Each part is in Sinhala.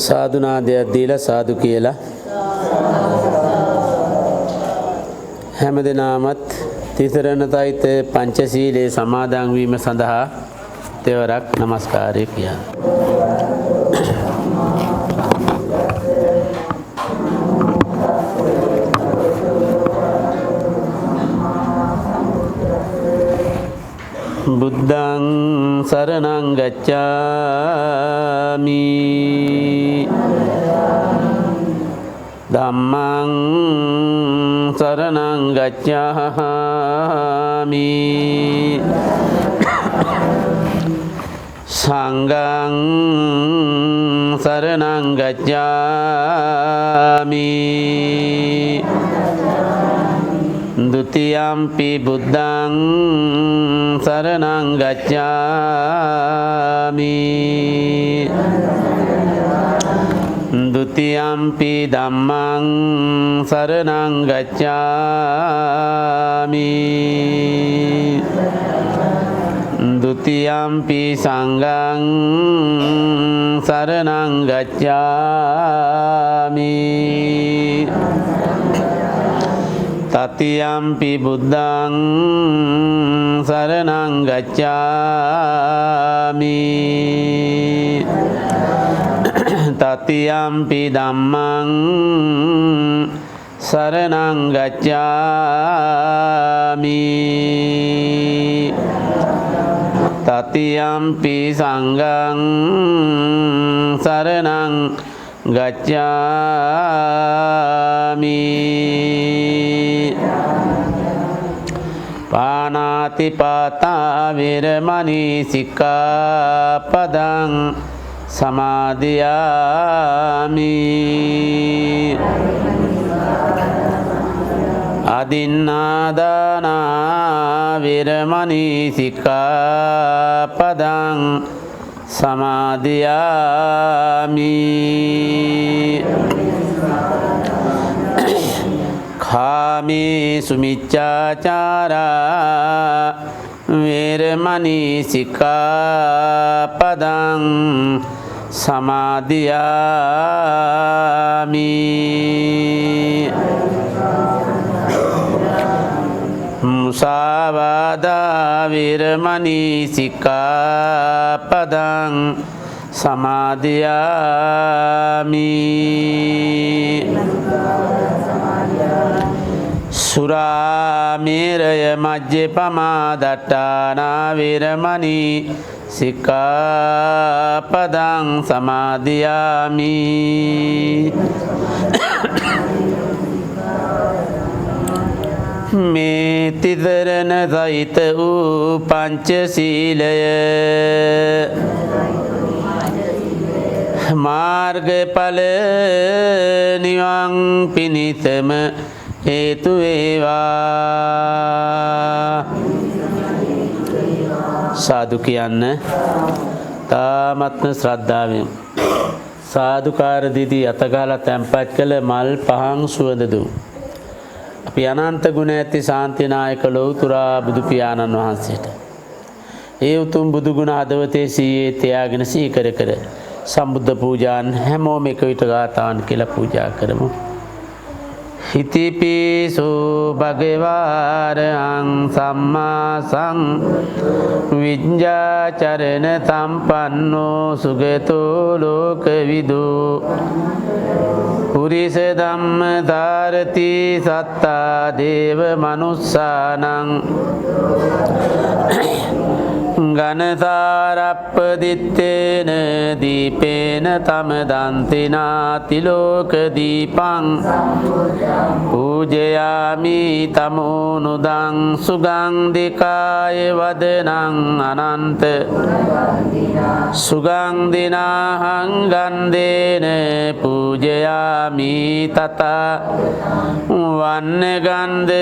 සාදුනාදයක් දීලා සාදු කියලා හැමදෙනාමත් තිසරණ සහිත පංචශීලයේ සමාදන් වීම සඳහා තෙවරක් নমස්කාරය කියන්න. බුද්ධං සරණං ගච්ඡාමි ධම්මං සරණං ගච්ඡාමි සංඝං සරණං ගච්ඡාමි ဒုတိယံ පි බුද්ධං සරණං ගච්ඡාමි ဒုတိယံ පි ධම්මං සරණං ගච්ඡාමි ဒုတိယံ පි සංඝං සරණං ගච්ඡාමි တတိယံ පි බුද්ධං සරණං ගච්ඡාමි တတိယံ පි ධම්මං සරණං ගච්ඡාමි တတိယံ පි සංඝං සරණං ගච්ඡාමි ปานาติปาตาเวรมณีสิกขาปดังสมาธิยามิอาดินนาดานาเวรมณีสิกขาปดังสมาธิยามิคามิสุมิจฉาจาราเวรมณีสิกขาปดังสมาธิยามิมุสาวาทาเวรมณีสิกขาปดังสมาธิยามิสุราเมรยมัจเจปมาดัตตานาเวรมณีสิกขาปดังสมาธิยามิเมติสรณสหิตอุปัญจศีลยමාර්ගඵල නිවන් පිණිසම හේතු වේවා සාදු කියන්න තාමත්ම ශ්‍රද්ධාවෙන් සාදුකාර දීදී අතගාලා තැන්පත් කළ මල් පහන් සුවඳ දු අපි අනන්ත ගුණ ඇති ශාන්තිනායක ලෞතුරා බුදු පියාණන් වහන්සේට ඒ උතුම් බුදු ගුණ හදවතේ සීයේ තියාගෙන සීකර කර සම්බුද්ධ පූජාන් හැමෝම එක විට ගාථාන් කියලා පූජා කරමු. හිතිපිසෝ භගවාරං සම්මා විඤ්ඤාචරණ සම්පන්නෝ සුගතෝ ලෝකවිදු පුරිස ධම්ම ධාරති සත්තා දේව මනුස්සානං ගනසාරප්පදිත්තේන දීපේන තම දන්තිනාති ලෝක දීපං පූජයාමි තමෝනුදං සුගන්ධිකාය වදනං අනන්ත සුගන්ධිනාහං ගන්ධේන පූජයාමි තථා වන්න ගන්ධ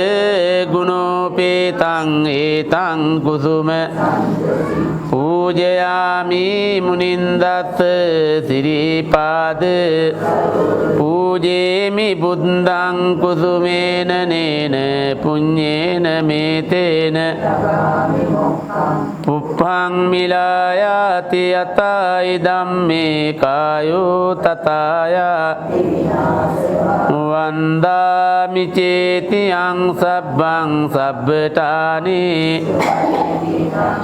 ගුණෝපේතං ඒතං කුසුම පූජයාමි මුනින්දත් සිරිපාද පූජේමි බුද්ධං කුසුමේන නේන පුඤ්ඤේන මේතේන පුප්පං මිලායාති යතයි ධම්මේ කායෝ තතාය වන්දාමි චේතියං සබ්බං සබ්බඨානි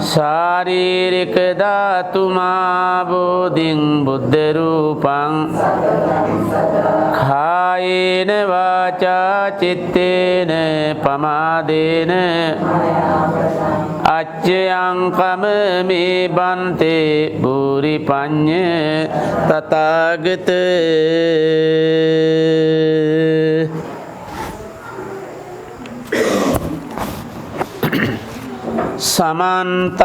ශාරීරික ධාතුමා බෝධින් බුද්ධ රූපං කායේන වාචා චිත්තේන පමාදේන අච්චයං කමමේ බන්තේ බුරි පඤ්ඤ තථාගත සමන්ත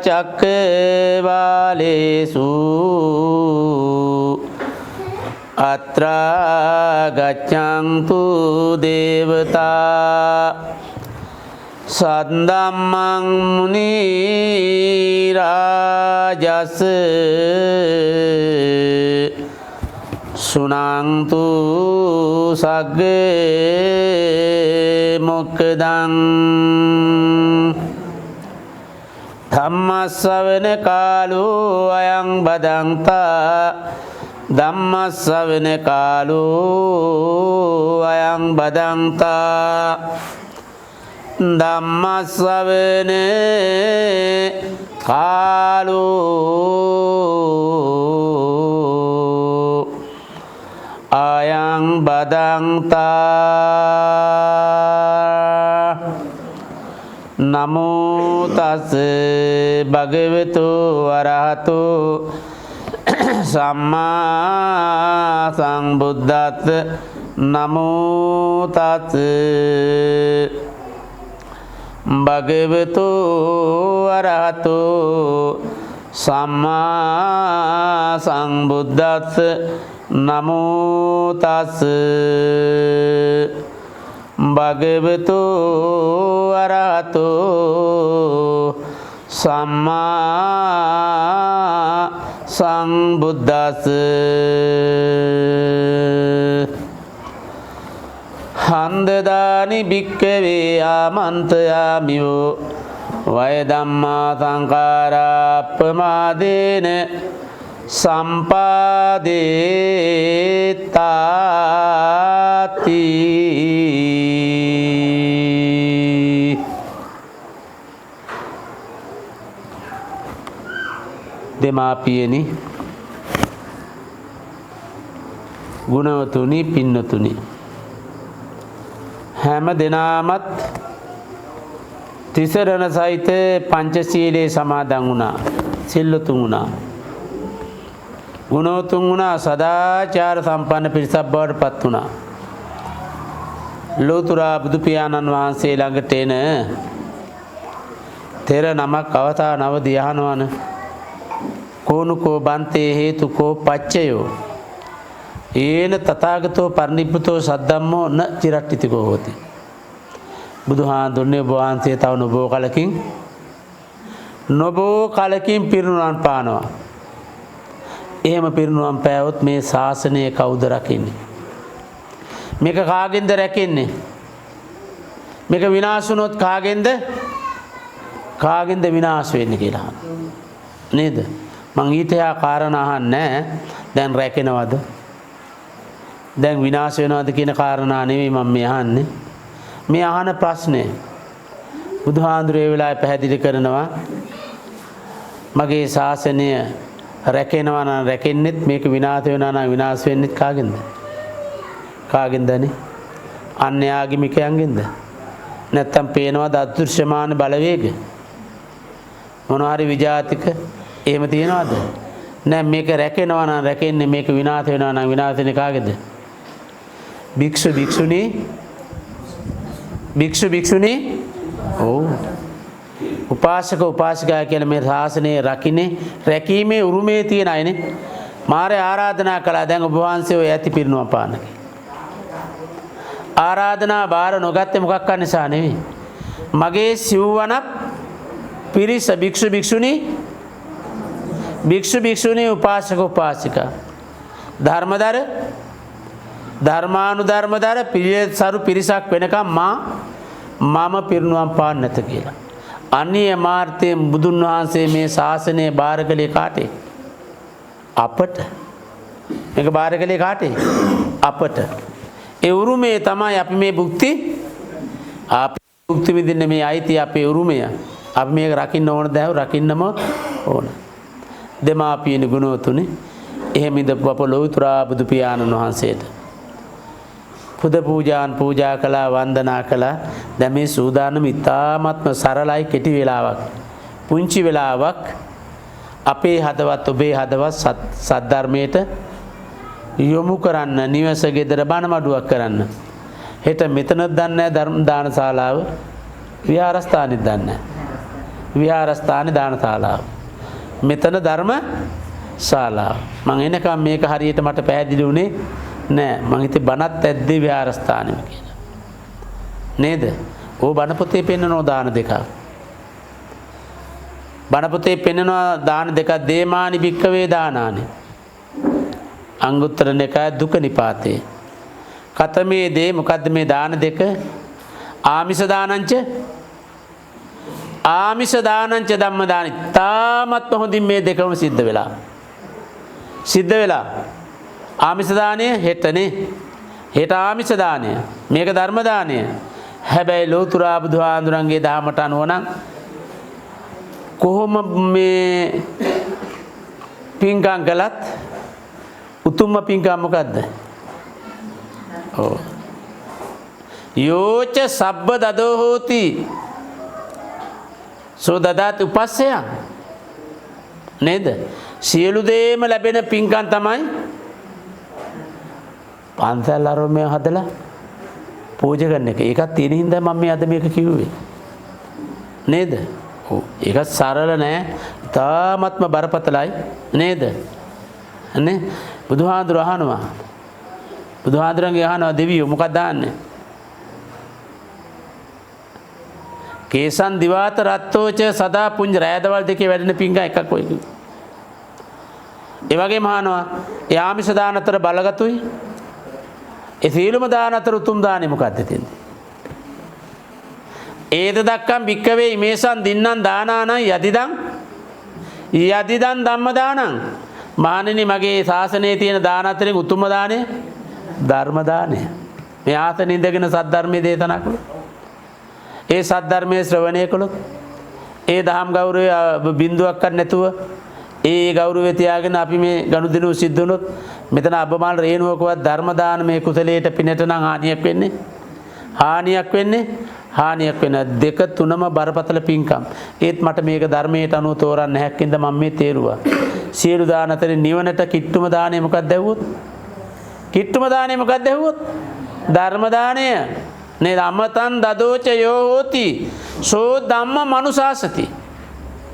චක්කවාලේසු අත්‍රා ගච්ඡන්තු දේවතා සද්දම්මං මුනි රාජස් සුනන්තු සග්ගේ මොක්ඛදං ධම්මස්සවන කාලෝ අයං බදන්තා ධම්මස්සවන කාලෝ අයං බදන්තා ධම්මස්සවන කාලෝ අයං බදන්තා නමෝ තස් භගවතු වරහතු සම්මා සම්බුද්දස්ස නමෝ තස් භගවතු වරහතු සම්මා සම්බුද්දස්ස නමෝ තස් භගවතු අරහතු සම්මා සම්බුද්දස්ස හන්දදානි භික්ඛවේ ආමන්ත්‍රයාමියෝ වය ධම්මා සංඛාරා අප්පමාදේන සම්පාදේතාති දෙමාපියනි ගුණවතුනි පින්නතුනි හැම දෙනාමත් තිසරණ සහිත පංචශීලයේ සමාදන් වුණා සිල්ලුතුන් වුණා ගුණවතුන් වුණා සදාචාර සම්පන්න පිරිසක් බවට පත් වුණා ලෝතර බුදු පියාණන් වහන්සේ ළඟට එන තෙර නමක් අවතා නව දියහනවන කෝනුකෝ බන්තේ හේතුකෝ පච්චයෝ ඒන තථාගතෝ පරිනිබ්බුතෝ සද්ධම්මෝ න චිරට්ඨිතිකෝ හෝති බුදුහාඳුන්නේ වහන්සේ තව නොබෝ කලකින් පිරිනුවන් පානවා එහෙම පිරිනුවම් පෑවොත් මේ ශාසනය කවුද රකින්නේ මේක කාගෙන්ද රැකෙන්නේ මේක විනාශ වුණොත් කාගෙන්ද විනාශ වෙන්නේ කියලා නේද මං ඊට යා කාරණා අහන්නේ දැන් රැකෙනවද දැන් විනාශ වෙනවද කියන කාරණා නෙමෙයි මම මේ අහන්නේ මේ අහන ප්‍රශ්නේ බුදුහාඳුරේ ඒ වෙලාවේ පැහැදිලි කරනවා මගේ ශාසනය රැකෙනවා නම් රැකෙන්නෙත් මේක විනාශ වෙනවා නම් විනාශ වෙන්නෙත් කාගෙන්දනේ අන්‍යාගමිකයන්ගෙන්ද නැත්තම් පේනවද අදෘශ්‍යමාන බලවේග මොනවා හරි විජාතික එහෙම තියනවද නෑ මේක රැකෙනවා නම් රැකෙන්නේ මේක විනාශ වෙනවා නම් විනාශ වෙන්නේ කාගේද භික්ෂු භික්ෂුණී ඔව් උපාසක උපාසිකා කියලා මේ ශාසනයේ රකින්නේ රැකීමේ උරුමේ තියෙන අයනේ මාරේ ආරාධනා කළා දැන් ඔබ වහන්සේ ඔය ඇති පිරිනුවම් පාන ආරාධනා බාර නොගත්තේ මොකක් නිසා නෙවෙයි මගේ සිව්වනක් පිරිස භික්ෂු භික්ෂුණී උපාසක උපාසිකා ධර්මදර ධර්මානුධර්මදර පිළිසරු පිරිසක් වෙනකම් මම පිරිනුවම් පාන්න නැත කියලා අන්‍ය මාර්ථයෙන් බුදුන් වහන්සේ මේ ශාසනය බාර කළේ කාටේ? අපට. මේක බාර කළේ කාටේ? අපට. ඒ උරුමය තමයි අපි මේ භුක්ති විඳින්න මේ අයිතිය අපේ උරුමය. අපි මේක රකින්න ඕන දෑව රකින්නම ඕන. දෙමාපියනි ගුණවතුනි එහෙම ඉඳපු අප ලෞතුරා බුදු පියාණන් වහන්සේට පුද පූජාන් පූජා කළා වන්දනා කළා. දැන් මේ සූදානම ඉතාමත්ම සරලයි කෙටි වෙලාවක්. පුංචි වෙලාවක් අපේ හදවත් ඔබේ හදවත් සද්ධර්මයට යොමු කරන්න නිවස ගෙදර බණ මඩුවක් කරන්න. හෙට මෙතනත් දන්නේ නැහැ ධර්ම දානශාලාව විහාරස්ථානෙත් දන්නේ නැහැ. විහාරස්ථානේ දානශාලාව. මෙතන ධර්ම ශාලාව. මම එනකම් මේක හරියට මට පැහැදිලි වුණේ නෑ. මං හිතේ බණත් ඇද්දේ විහාරස්ථානෙම කියලා. නේද? ඕ බණ පොතේ පෙන්නනෝ දාන දෙකක්. බණ පොතේ පෙන්නනවා දාන දෙකක් දේමානි භික්කවේ දානානි. අංගුත්තර නිකාය දුක නිපාතේ. කතමේ දේ මොකද්ද මේ දාන දෙක? ආමිෂ දානංච ධම්ම දානි. තාමත් හොඳින් මේ දෙකම සිද්ධ වෙලා. ආමිෂ දානය හෙටනේ. හෙට ආමිෂ දානය. මේක ධර්ම දානය. හැබැයි ලෞතුරා බුදුහාඳුරන්ගේ දහමට අනුව නම් කොහොම මේ පින්කම් කළත් උතුම්ම පින්කම් මොකද්ද? යෝච සබ්බ දදෝ හෝති සෝ දදාති උපස්සයන්. නේද? සියලු දේම ලැබෙන පින්කම් තමයි පන්සල් ආරෝමය හදලා පූජා කරන එක. ඒකත් තියෙන හින්දා මම මේ අද මේක කිව්වේ. නේද? ඔව්. ඒක සරල නෑ. තාමත්ම බරපතලයි. නේද? නේ? බුදුහාඳුර අහනවා. බුදුහාඳුරන්ගේ අහනවා දෙවියෝ මොකක්ද දාන්නේ? කේසන් දිවාත රත්තෝච සදා පුංජ රෑදවල් දෙකේ වැඩෙන පිංගා එකක් ඔය කිව්වා. ඒ වගේම අහනවා යාමිෂ දාන අතර බලගතුයි. ඒ සීලම දාන අතර උතුම් දානේ මොකක්ද තියෙන්නේ? ඒද දක්කම් භික්කවේ ඉමේසන් දින්නම් දානානං යදිදං ධම්ම දානං. මහණෙනි මගේ ශාසනයේ තියෙන දාන අතරින් උතුම්ම දානේ ධර්ම දානය. මේ ආසන ඉඳගෙන සද්ධර්මයේ දේශනා කළොත්, ඒ සද්ධර්මයේ ශ්‍රවණය කළොත්, ඒ දහම් ගෞරවය බිඳුවක්වත් නැතුව ඒ ගෞරවය තියාගෙන අපි මේ ගනුදෙනු සිද්ධ වුණොත් මෙතන අබමාල රේණුවකවත් ධර්ම දානමේ කුසලයට පිනට නම් හානියක් වෙන්නේ දෙක තුනම බරපතල පින්කම්. ඒත් මට මේක ධර්මයට අනුව තෝරන්න හැක්කින්ද මම මේ තේරුවා. සියලු දාන අතරින් නිවනට කිට්ටුම දාණය මොකක්ද ඇහුවොත්? ධර්ම දාණය. නේද? අමතං දදෝච යෝ හෝති සෝ ධම්ම මනුසාසති.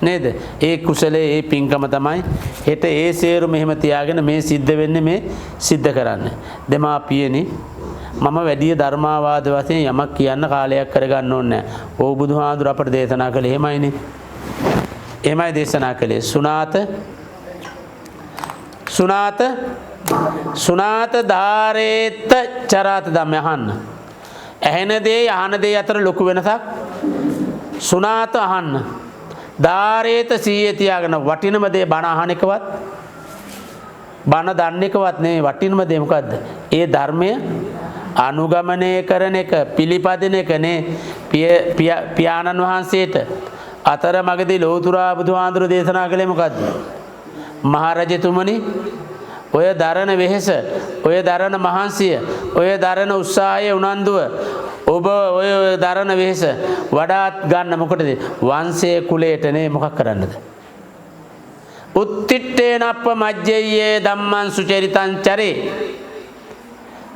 නේද? ඒ කුසලයේ ඒ පින්කම තමයි හෙට ඒ සේරු මෙහෙම තියාගෙන මේ සිද්ධ වෙන්නේ මේ සිද්ධ කරන්නේ. දෙමාපියනි මම වැඩි ධර්මාවාද වශයෙන් යමක් කියන්න කාලයක් කරගන්න ඕනේ නැහැ. ඕ බුදුහාඳුර අපට දේශනා කළේ එහෙමයිනේ. එහෙමයි දේශනා කළේ. සුනාත ධාරේත චරාත ධම්ම අහන්න. ඇහෙන දේ අහන දේ අතර ලොකු වෙනසක්. සුනාත අහන්න. ධාරේත සීයේ තියාගෙන වටිනම දේ බණ අහන එකවත් බණ දන්න එකවත් නෙවෙයි. වටිනම දේ මොකද්ද? ඒ ධර්මය අනුගමනය කරන එක, පිළිපදින එක නේ. පියාණන් වහන්සේට අතරමඟදී ලෞතුරා බුදුහාඳුර දේශනා කළේ මොකද්ද? මහරජතුමනි ඔය දරන වෙහෙස, ඔය දරන මහන්සිය, ඔය දරන උත්සාහය උනන්දුව ඔබ ඔය දරන වෙහෙස වඩාත් ගන්න මොකටද? වංශයේ කුලයට නේ. මොකක් කරන්නද? උත්තිට්ඨේන අප්පමජ්ජයේ ධම්මං සුචරිතං චරේ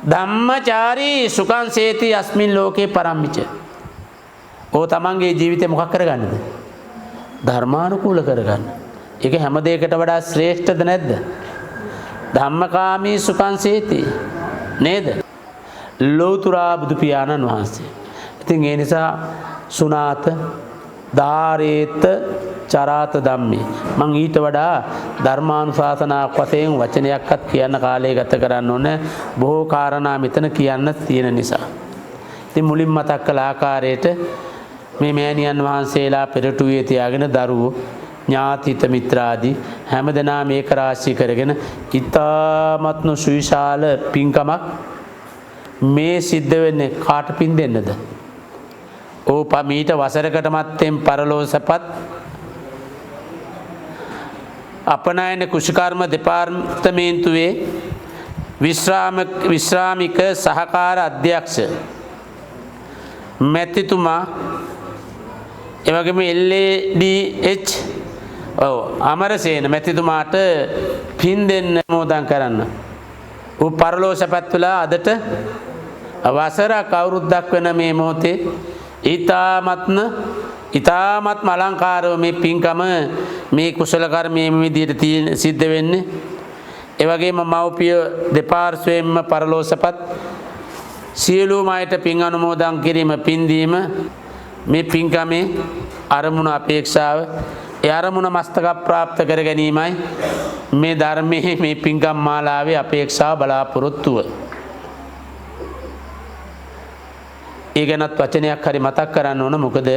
ධම්මචාරී සුඛං සේති අස්මින් ලෝකේ පරම්මිච. ඕ තමන්ගේ ජීවිතේ මොකක් කරගන්නද? ධර්මානුකූල කරගන්න. ඒක හැම දෙයකට වඩා ශ්‍රේෂ්ඨද නැද්ද? ධම්මකාමී සුඛං සේති. නේද? ලෞතුරා බුදු පියාණන් වහන්සේ. ඉතින් ඒ නිසා සුනාත ධාරේත චරාත ධම්මේ මං ඊට වඩා ධර්මානුශාසනාවක් වශයෙන් වචනයක්වත් කියන්න කාලය ගත කරන්න ඕනේ. බොහෝ කාරණා මෙතන කියන්න තියෙන නිසා. ඉතින් මුලින් මතක් කළ ආකාරයට මේ මෑණියන් වහන්සේලා පෙරටුවේ තියාගෙන දරුවෝ ඥාතිත මිත්‍රාදී හැමදෙනාම මේක රාශී කරගෙන ඉතාමත්ම සුවිශාල පින්කමක් මේ සිද්ධ වෙන්නේ කාට පින් දෙන්නද? මීට වසරකට මත්තෙන් පරලෝසපත් අපනයන කුෂිකර්ම දෙපාර්තමේන්තුවේ විශ්‍රාමික සහකාර අධ්‍යක්ෂ මැතිතුමා එවැගේම LADH අමරසේන මැතිතුමාට පින් දෙන්න මොදන් කරන්න. ඌ පරලෝසපත් වෙලා අදට වසරක් අවුරුද්දක් වෙන මේ මොහොතේ ඊ타මත්ම අලංකාරව මේ පින්කම මේ කුසල කර්මයේ මේ විදිහට සිද්ධ වෙන්නේ. ඒ වගේම මව්පිය දෙපාර්ශ්වයෙන්ම පරලෝසපත් සියලුම අයට පින් අනුමෝදන් කිරීම පින් දීම මේ පින්කමේ අරමුණ අපේක්ෂාව ඒ අරමුණ මස්තක ප්‍රාප්ත කර ගැනීමයි මේ ධර්මයේ මේ පින්කම් මාලාවේ අපේක්ෂාව බලාපොරොත්තුව. ඒ ගැනත් වචනයක් හරි මතක් කරන්න ඕන. මොකද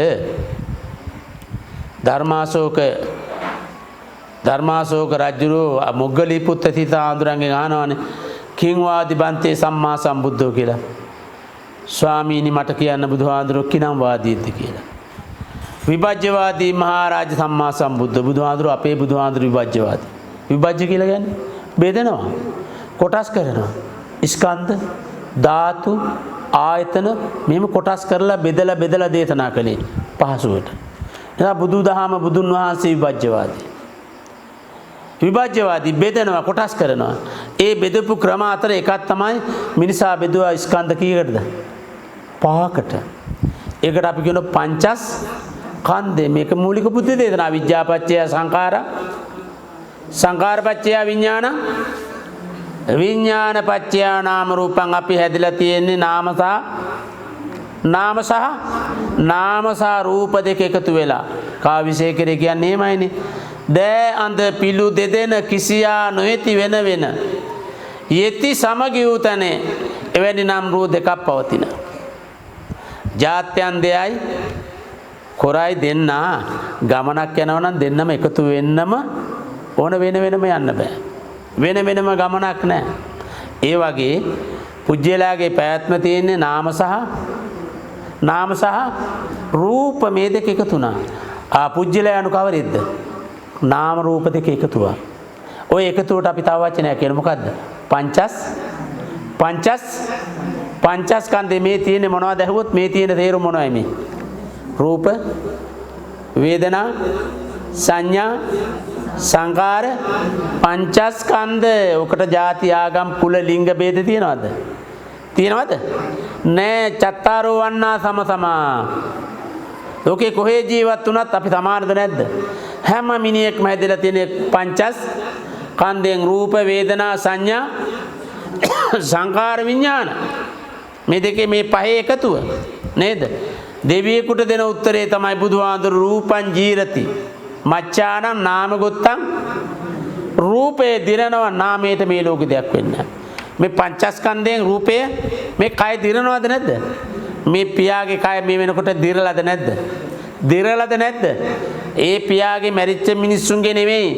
ධර්මාශෝක රජුරෝ මොග්ගලී පුත්ත සීතා ආඳුරන්ගෙන් අහනවානේ කිංවාදි බන්තේ සම්මා සම්බුද්ධෝ කියලා. ස්වාමීනි මට කියන්න බුදුහාඳුරෝ කිනම් වාදීද්ද කියලා. විභජ්‍යවාදී මහරජ සම්මා සම්බුද්ධ බුදුහාඳුරෝ අපේ බුදුහාඳුරෝ විභජ්‍යවාදී. විභජ්‍ය කියලා කියන්නේ බෙදනවා, කොටස් කරනවා. ස්කන්ධ, ධාතු, ආයතන මෙහෙම කොටස් කරලා බෙදලා දේශනා කළේ පහසුවට. එතන බුදුදහම බුදුන් වහන්සේ විභජ්‍යවාදී. විභජ්‍යවාදී බෙදනවා, කොටස් කරනවා. ඒ බෙදපු ක්‍රම අතර එකක් තමයි මිනිසා බෙදුවා ස්කන්ධ කීයකටද? 5කට. ඒකට අපි කියන පංචස්කන්ධය. මේක මූලික බුද්ධ දේශනා. විද්‍යාපච්චය සංඛාර, සංඛාරපච්චය විඥාන, විඥානපච්චය නාම රූපං. අපි හැදිලා තියෙන්නේ නාම සහ රූප දෙක එකතු වෙලා. කාවිශේඛරේ කියන්නේ එහෙමයිනේ. දෑ අඳ පිළු දෙදෙන කිසියා නොඇති වෙන යෙති සමගි වූ තැන එවැනි නම් රූප දෙකක් පවතින. ජාත්‍යන් දෙයයි කොරයි දෙන්න ගමනක් යනවා නම් දෙන්නම එකතු වෙන්නම ඕන, වෙන වෙනම යන්න බෑ. වෙන වෙනම ගමනක් නැහැ. ඒ වගේ පුජ්‍යලාගේ පැවැත්ම තියෙන්නේ නාම සහ රූප මේ දෙක එකතු වුණා. පුජ්‍යලයා අනු කවරෙද්ද? නාම රූප දෙක එකතුවා. ඔය එකතුවට අපි තව වචනයක් කියන මොකද්ද? පංචස්කන්ධේ මේ තියෙන්නේ මොනවද ඇහුවොත් මේ තියෙන තේරුම මොනවයි මේ? රූප, වේදනා, සංඥා, සංකාර, පංචස්කන්ධ. ඔකට ಜಾති ආගම් කුල ලිංග ભેද තියනවද? නෑ. චත්තාරෝ වන්නා සමසමා. ලෝකේ කොහේ ජීවත් වුණත් අපි සමානද නැද්ද? හැම මිනිහෙක්ම හැදලා තියෙන පංචස්කන්ධයෙන් රූප, වේදනා, සංඥා, සංකාර, විඥාන. මේ දෙකේ මේ පහේ එකතුව නේද? දෙවියෙකුට දෙන උත්තරේ තමයි බුදුහාඳුරු රූපං ජීරති මච්ඡානම් නාම ගොත්තං. රූපේ දිරනවා, නාමයට මේ ලෝකෙ දෙයක් වෙන්නේ නැහැ. මේ පංචස්කන්ධයෙන් රූපය මේ කය දිරනවද නැද්ද? මේ පියාගේ කය මේ වෙනකොට දිරලාද නැද්ද? ඒ පියාගේ මැරිච්ච මිනිස්සුන්ගේ නෙමෙයි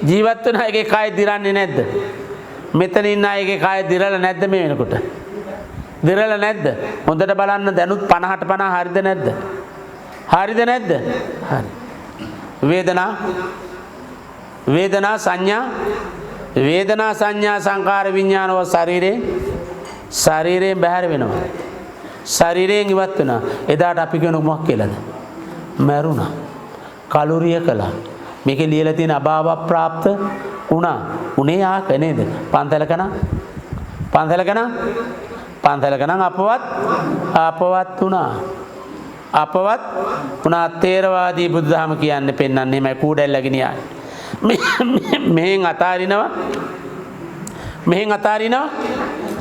ජීවත් වෙන අයගේ කය දිරන්නේ නැද්ද? මෙතන ඉන්න අයගේ කය දිරලා නැද්ද මේ වෙනකොට? දිරලා නැද්ද? හොඳට බලන්න දැනුත් 50ට 50 හරිද නැද්ද? හරි. වේදනා සංඥා සංකාර විඥානව ශරීරයෙන් බැහැර වෙනවා. ශරීරයෙන් ඉවත් වෙනවා. එදාට අපි කියන මොකක් කියලාද? මැරුණා. කලුරිය කළා. මේකේ ලියලා තියෙන අභාව ප්‍රාප්ත වුණා. උනේ ආක නේද? පන්සලක නම් අපවත් වුණා. තේරවාදී බුදුදහම කියන්නේ පෙන්වන්නේ මේ කූඩැල්ල ගෙනියන්නේ.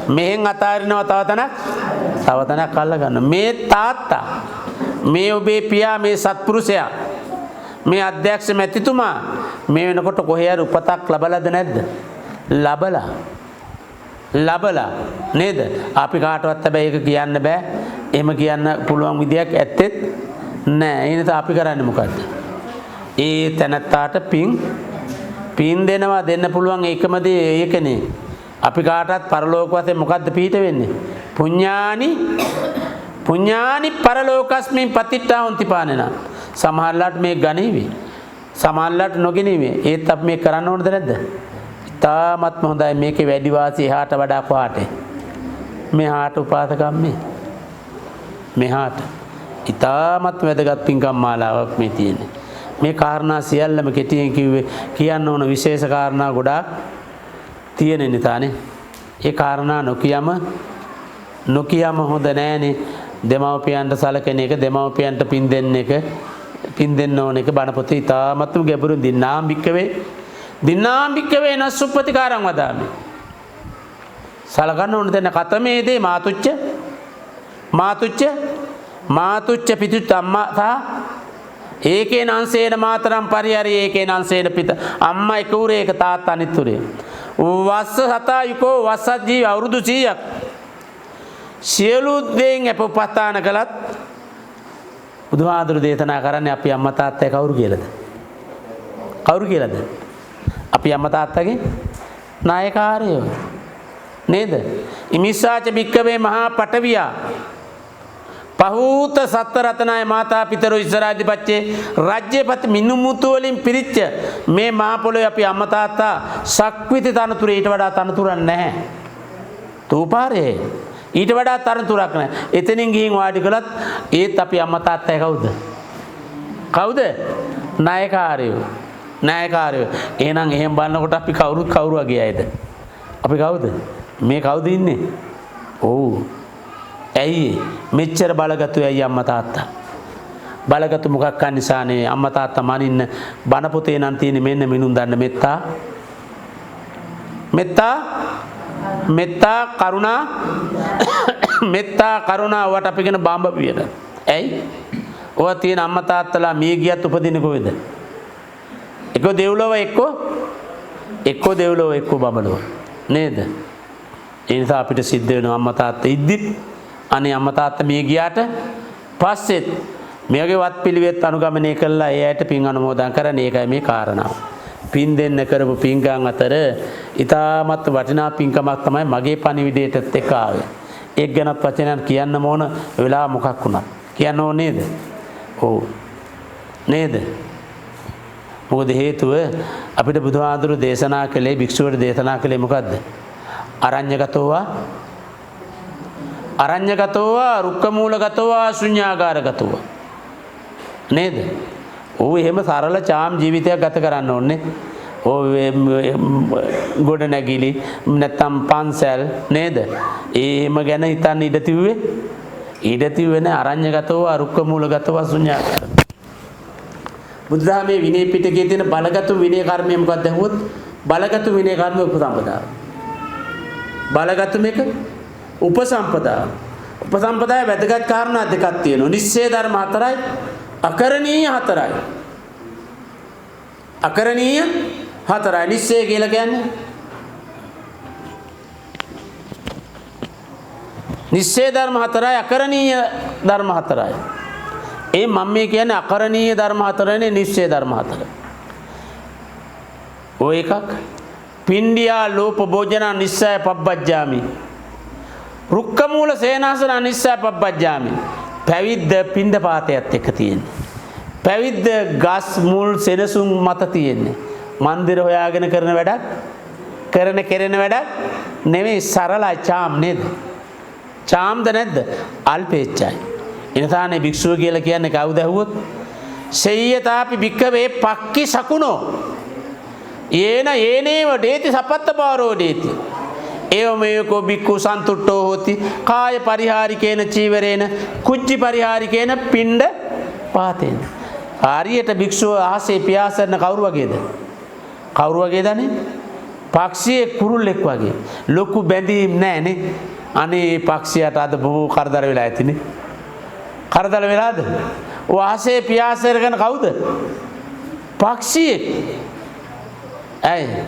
මෙහෙන් අතාරිනවා තව තැනක් අල්ල ගන්න. මේ තාත්තා, මේ ඔබේ පියා, මේ සත්පුරුෂයා, මේ අධ්‍යක්ෂ මැතිතුමා මේ වෙනකොට කොහේ හරි උපතක් ලබලාද නැද්ද? ලබලා නේද? අපි කාටවත් හැබැයි ඒක කියන්න බෑ. එහෙම කියන්න පුළුවන් විදියක් ඇත්තෙත් නෑ. ඒ නිසා අපි කරන්නේ මොකද්ද? ඒ තැනත්තාට පින් දෙනවා දෙන්න පුළුවන් ඒකම දේ ඒකනේ. අපි කාටවත් පරලෝක වශයෙන් මොකද්ද පිහිට වෙන්නේ? පුඤ්ඤානි පරලෝකස්මින් පතිට්ඨාවන්ති පානනා. සමහරලාට මේ ගණීවි. සමහරලාට නොගිනීවි. ඒත් අපි මේ කරන්න ඕනද නැද්ද? තාමත්ම හොඳයි මේකේ වැඩි වාසිය එහාට වඩා කොහාට? මෙහාට උපාසකම්මේ. මෙහාට. ඊටමත් වැදගත් පින්කම් මාලාවක් මේ තියෙන්නේ. මේ කාරණා සියල්ලම කෙටියෙන් කියන්න ඕන විශේෂ කාරණා ගොඩාක් තියෙන නිසානේ. ඒ කාරණා නොකියම හොඳ නෑනේ. දෙමව්පියන්ට සලකන එක, දෙමව්පියන්ට පින් දෙන්න ඕන එක බණ පොතේ ඊටමත්ම ගැඹුරින් දින්නාම් භික්කවේ නසුප්පතිකාරං වදාමි. සලකන්න ඕන දෙන්න කතමේ දේ මාතුච්ච පිතුච්ච අම්මා සහ ඒකේන අංශේන මාතරම් පරිහරි ඒකේන අංශේන පිත අම්මා එක උරේ එක තාත්තා අනිත් උරේ වස්ස සතා යුකෝ වස්සත් ජීව අවුරුදු 100ක් සියලු දේන් අපපතාන කළත් බුදුහාඳුරු දේශනා කරන්නේ අපි අම්මා තාත්තා කවුරු කියලාද? අපි අම්මා තාත්තගේ නායකාරයෝ නේද? ඉමිස්සාච භික්කවේ මහා පටවියා පහූත සත්ත රතනාය මාතා පිතරෝ ඉස්සරාධිපත්‍යේ රාජ්‍යපති මිනුමුතු වලින් පිරිච්ච මේ මහ පොළොවේ අපි අම්මා තාත්තා සක්විති තනතුර ඊට වඩා තනතුරක් නැහැ. තූපාරේ ඊට වඩා තනතුරක් නැහැ. එතනින් ගිහින් වාඩි කළත් ඒත් අපි අම්මා තාත්තා කවුද? නායකාරයෝ. එහෙනම් එහෙම බලනකොට අපි කවුරු වගේ අයද? අපි කවුද? මේ කවුද ඉන්නේ? ඔව්. ඇයි මෙච්චර බලගතු ඇයි අම්මා තාත්තා? බලගතු මොකක් නිසානේ අම්මා තාත්තා මනින්න බණ පොතේ නම් තියෙන්නේ මෙන්න මිනුම් දන්න මෙත්තා කරුණා වට අපි කියන බාඹ පියන. ඇයි? ඔය තියෙන අම්මා තාත්තලා මිය ගියත් උපදින්නේ කොහෙද? එක්ක දෙව්ලොව එක්ක බඹලොව නේද? ඒ නිසා අපිට සිද්ධ වෙනවා අම්මා තාත්තා ඉද්දිත් අනේ අම්මා තාත්තා මිය ගියාට පස්සෙත් මේගේ වත් පිළිවෙත් අනුගමනය කළා ඒ ඇයට පින් අනුමෝදන් කරන්න. ඒකයි මේ කාරණාව. පින් දෙන්න කරපු පින්කම් අතර ඊටමත් වටිනා පින්කමක් තමයි මගේ පණිවිඩයටත් එක්ක ආවේ. ඒක ගැනත් වචනයක් කියන්න ඕන වෙලාව මොකක් වුණත් කියන්න ඕන නේද? ඔව් නේද? මොකද හේතුව අපිට බුදුහාඳුරු දේශනා කළේ භික්ෂුවට දේශනා කළේ මොකද්ද? අරඤ්‍යගතෝවා රුක්කමූලගතෝවා ශුඤ්ඤාගාරගතෝවා නේද? ඔව් එහෙම සරල චාම් ජීවිතයක් ගත කරන්න ඕනේ. ඔව් ගොඩ නැගිලි නැත්තම් පන්සල් නේද? එහෙම ගැන හිතන්න ඉඩ තිව්වේ නේ. අරඤ්‍යගතෝවා රුක්කමූලගතෝවා ශුඤ්ඤාගාර. බුදුදහමේ විනය පිටකයේ තියෙන බලගතු විනය කර්මය මොකක්ද ඇහුවොත්? බලගතු විනය කර්ම උපසම්පදාව. බලගතු මේක උපසම්පදාව. උපසම්පදාය වැදගත් කාරණා දෙකක් තියෙනවා. නිශ්චය ධර්ම 4යි, අකරණීය 4යි. අකරණීය 4යි. නිශ්චය කියලා කියන්නේ නිශ්චය ධර්ම 4යි, අකරණීය ධර්ම 4යි. ඒ මම මේ කියන්නේ අකරණීය ධර්ම 4නේ නිශ්චය ධර්ම 4. ඔය එකක් පින්ඩියා ලෝප භෝජන නිස්සය පබ්බජ්ජාමි. රුක්කමූල සේනාසන නිස්සය පබ්බජ්ජාමි. පැවිද්ද පින්ඩපාතයත් එක්ක තියෙන්නේ. පැවිද්ද ගස් මුල් සෙනසුන් මත තියෙන්නේ. මන්දිර හොයාගෙන කරන වැඩක් කෙරෙන වැඩක් නෙමෙයි. සරලයි චාම් නේද? චාම්ද නැද්ද? අල්පේච්චයි. එනසානේ භික්ෂුව කියලා කියන්නේ කවුද ඇහුවොත්? සෙය්‍යතාපි භික්කවේ පක්කි සකුණෝ ඒනේව ඩේති සපත්තපාරෝ ඩේති ඒවමයකෝ භික්ඛු සන්තුට්ඨෝ හෝති කාය පරිහාරිකේන චීවරේන කුච්චි පරිහාරිකේන පිණ්ඩ පාතේන. ආරියට භික්ෂුව අහසේ පියාසන කවුරු වගේදනේ? පක්ෂියෙක් කුරුල්ලෙක් වගේ. ලොකු බැඳීම් නැහැනේ. අනේ පක්ෂියට අද බොහෝ කරදර වෙලා ඇතිනේ. කරදර වෙලාද? ඔය අහසේ පියාසරගෙන කවුද? පක්ෂියෙක්. ඇයි?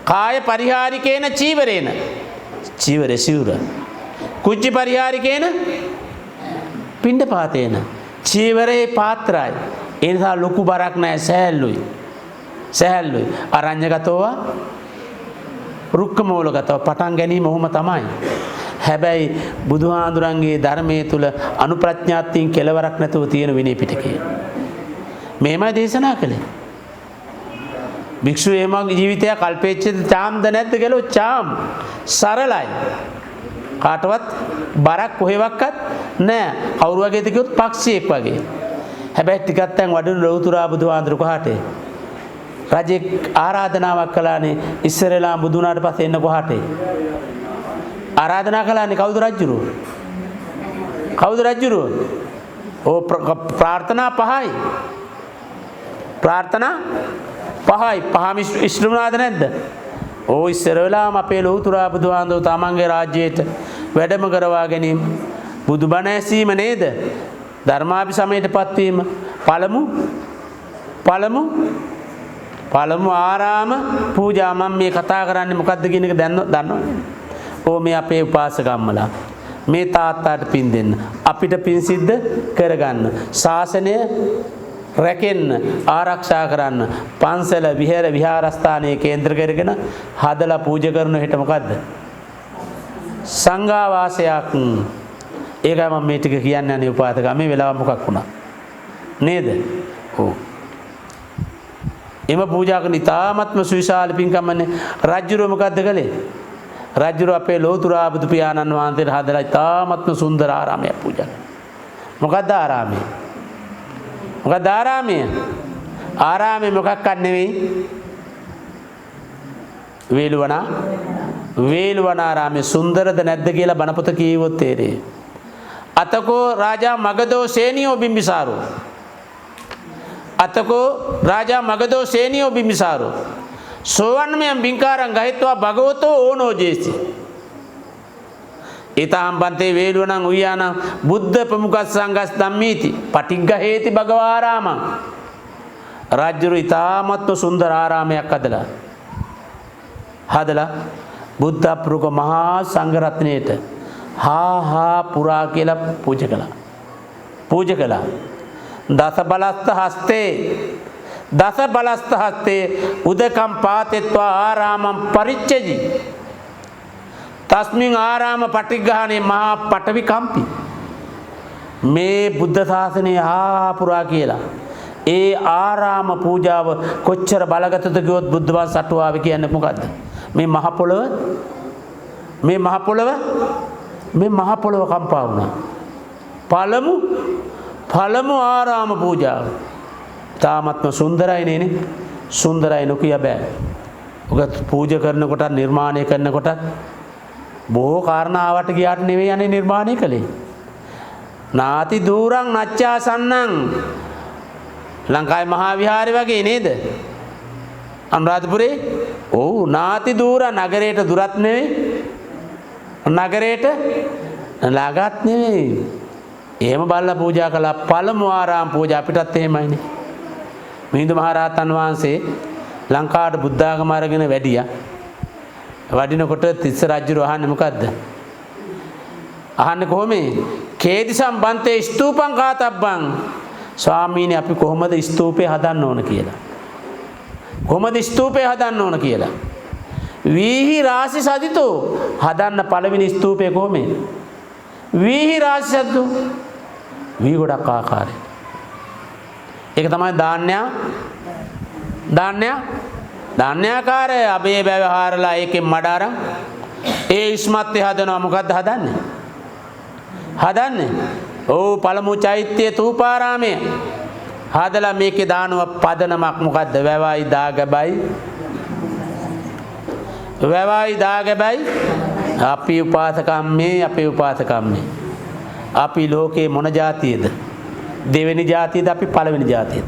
කාය පරිහාරිකේන චීවරේන සිවුර කුච්චි පරිහාරිකේන පිණ්ඩපාතේන චීවරේ පාත්‍රයි. ඒ නිසා ලොකු බරක් නැහැ, සහැල්ලුයි. සහැල්ලුයි. අරඤ්‍යගතව රුක්ක මූලගතව පටන් ගැනීම ඔහොම තමයි. හැබැයි බුදුහාඳුරන්ගේ ධර්මයේ තුල අනුප්‍රඥාත්තින් කෙලවරක් නැතුව තියෙන විනය පිටකය. මේමයි දේශනා කළේ. භික්ෂුව එම ජීවිතය කල්පෙච්චද චාම්ද නැද්ද කියලා චාම් සරලයි. කාටවත් බරක් කොහෙවත්වත් නැහැ. කවුරු වගේද කිව්වොත් පක්ෂියෙක් වගේ. හැබැයි ටිකක් දැන් වඩුණු ලෞතුරා බුදුහාඳුරු කොහාට? රජෙක් ආරාධනාවක් කළානේ ඉස්සරලා බුදු වුණාට පස්සේ එන්න කොහාට? ආරාධනා කළානේ කවුද රජුරෝ? කවුද රජුරෝ? ඕ ප්‍රාර්ථනා පහයි. ප්‍රාර්ථනා පහයි. පහම ඉෂ්ට වුණාද නැද්ද? ඕ ඉස්සර වෙලාම අපේ ලෞතුරා බුදුහාඳුරු තමන්ගේ රාජ්‍යයට වැඩම කරවා ගැනීම බුදුබණ ඇසීම නේද? ධර්මාභිසමයටපත් වීම පළමු ආරාම පූජා. මම මේ කතා කරන්නේ මොකද්ද කියන එක දන්නවද? ඕ මේ අපේ උපාසකම්මලා මේ තාත්තාට පින් දෙන්න, අපිට පින් සිද්ධ කරගන්න, ශාසනය රැකෙන්න, ආරක්ෂා කරන්න, පන්සල විහාරස්ථානයේ කේන්ද්‍ර කරගෙන හදලා පූජා කරන හෙට මොකද්ද? සංඝාවාසයක්. ඒකයි මම මේ ටික කියන්නේ අනේ උපාසක මේ වෙලාව මොකක් වුණා නේද? ඔව්. එම පූජා කරන ඉතාමත්ම සුවිශාල පින්කමනේ. රජුරෝ මොකද්ද කළේ? රජුරෝ අපේ ලෝතුරා බුදු පියාණන් වහන්සේට හදලා ඉතාමත්ම සුන්දර ආරාමයක් පූජා කළා. මොකද්ද ආරාමය? මොකද්ද ආරාමය? ආරාමේ මොකක්වත් නෙවෙයි. වේළුවනාරාමේ සුන්දරද නැද්ද කියලා බණපොත කියවොත් තේරෙයි. අතකෝ රාජා මගධෝ සේනියෝ බිම්බිසාරෝ. අතකෝ රාජා මගධෝ සේනියෝ බිම්බිසාරෝ. සෝවන්නමයන් බින්කාරං ගහිත්වා භගවතෝ ඕනෝ ජේසි. ඊතාම් බන්තේ වේළුවනං උయ్యాනං බුද්ධ ප්‍රමුඛ සංඝස් ධම්මීති පටිග්ගහේති භගවාරාමං. රාජ්‍යරු ඊ타මත්ව සුන්දර ආරාමයක් හදලා බුද්ධ ප්‍රමුඛ මහා සංඝ රත්නයේට හා පුරා කියලා පූජා කළා. දස බලස්ත හස්තේ උදකම් පාතෙත්වා ආරාමං පරිච්ඡේදි. තස්මින් ආරාම පටිග්ගහනේ මහා පඨවි කම්පි. මේ බුද්ධ ශාසනය පුරා කියලා ඒ ආරාම පූජාව කොච්චර බලගතද කිව්වොත් බුද්ධ වංශ අටුවාවේ කියන්නේ මොකද්ද? මේ මහ පොළව කම්පා වුණා. පළමු ආරාම පූජාව. තාමත්ම සුන්දරයි නේ. සුන්දරයි නොකිය බෑ. ඔක පූජා කරනකොට නිර්මාණය කරනකොට බොහෝ කාරණාවට ගියාට නෙවෙයි යන්නේ නිර්මාණය කළේ. නාති දූරං නච්චාසන්නං. ලංකාවේ මහා විහාරය වගේ නේද? අනුරාධපුරේ ඔව් නාති දූර නගරයට දුරත් නෙවෙයි. නගරයට ළඟත් නෙවෙයි. එහෙම බලලා පූජා කළා. පළමු ආරාම පූජා අපිටත් එහෙමයිනේ. මිහිඳු මහරහතන් වහන්සේ ලංකාවට බුද්ධ ආගම අරගෙන වැඩියා. වඩිනකොට තිස්ස රජුර අහන්නේ මොකද්ද? අහන්නේ කොහොමද? කේදිසම් බන්තේ ස්තූපං කාතබ්බං. ස්වාමීනි අපි කොහොමද ස්තූපේ හදන්න ඕන කියලා. වීහි රාශි සදිතෝ. හදන්න පළවෙනි ස්තූපේ කොහොමද? වීහි රාශි සදිතෝ. වී ගොඩක් ආකාරයි. ඒක තමයි ධාන්‍යාකාරය. අබේ බැවහාරලා ඒකෙන් මඩ අරන් ඒ ඉස්මත්තේ හදනවා. මොකද්ද හදන්නේ? ඔව් පළමු චෛත්‍ය තූපාරාමය හදලා මේකේ දානවා පදනමක්. මොකද්ද? වැවයි දාගැබයි අපේ උපාසකම්මේ. අපි ලෝකේ මොන જાතියද? දෙවෙනි જાතියද අපි පළවෙනි જાතියද?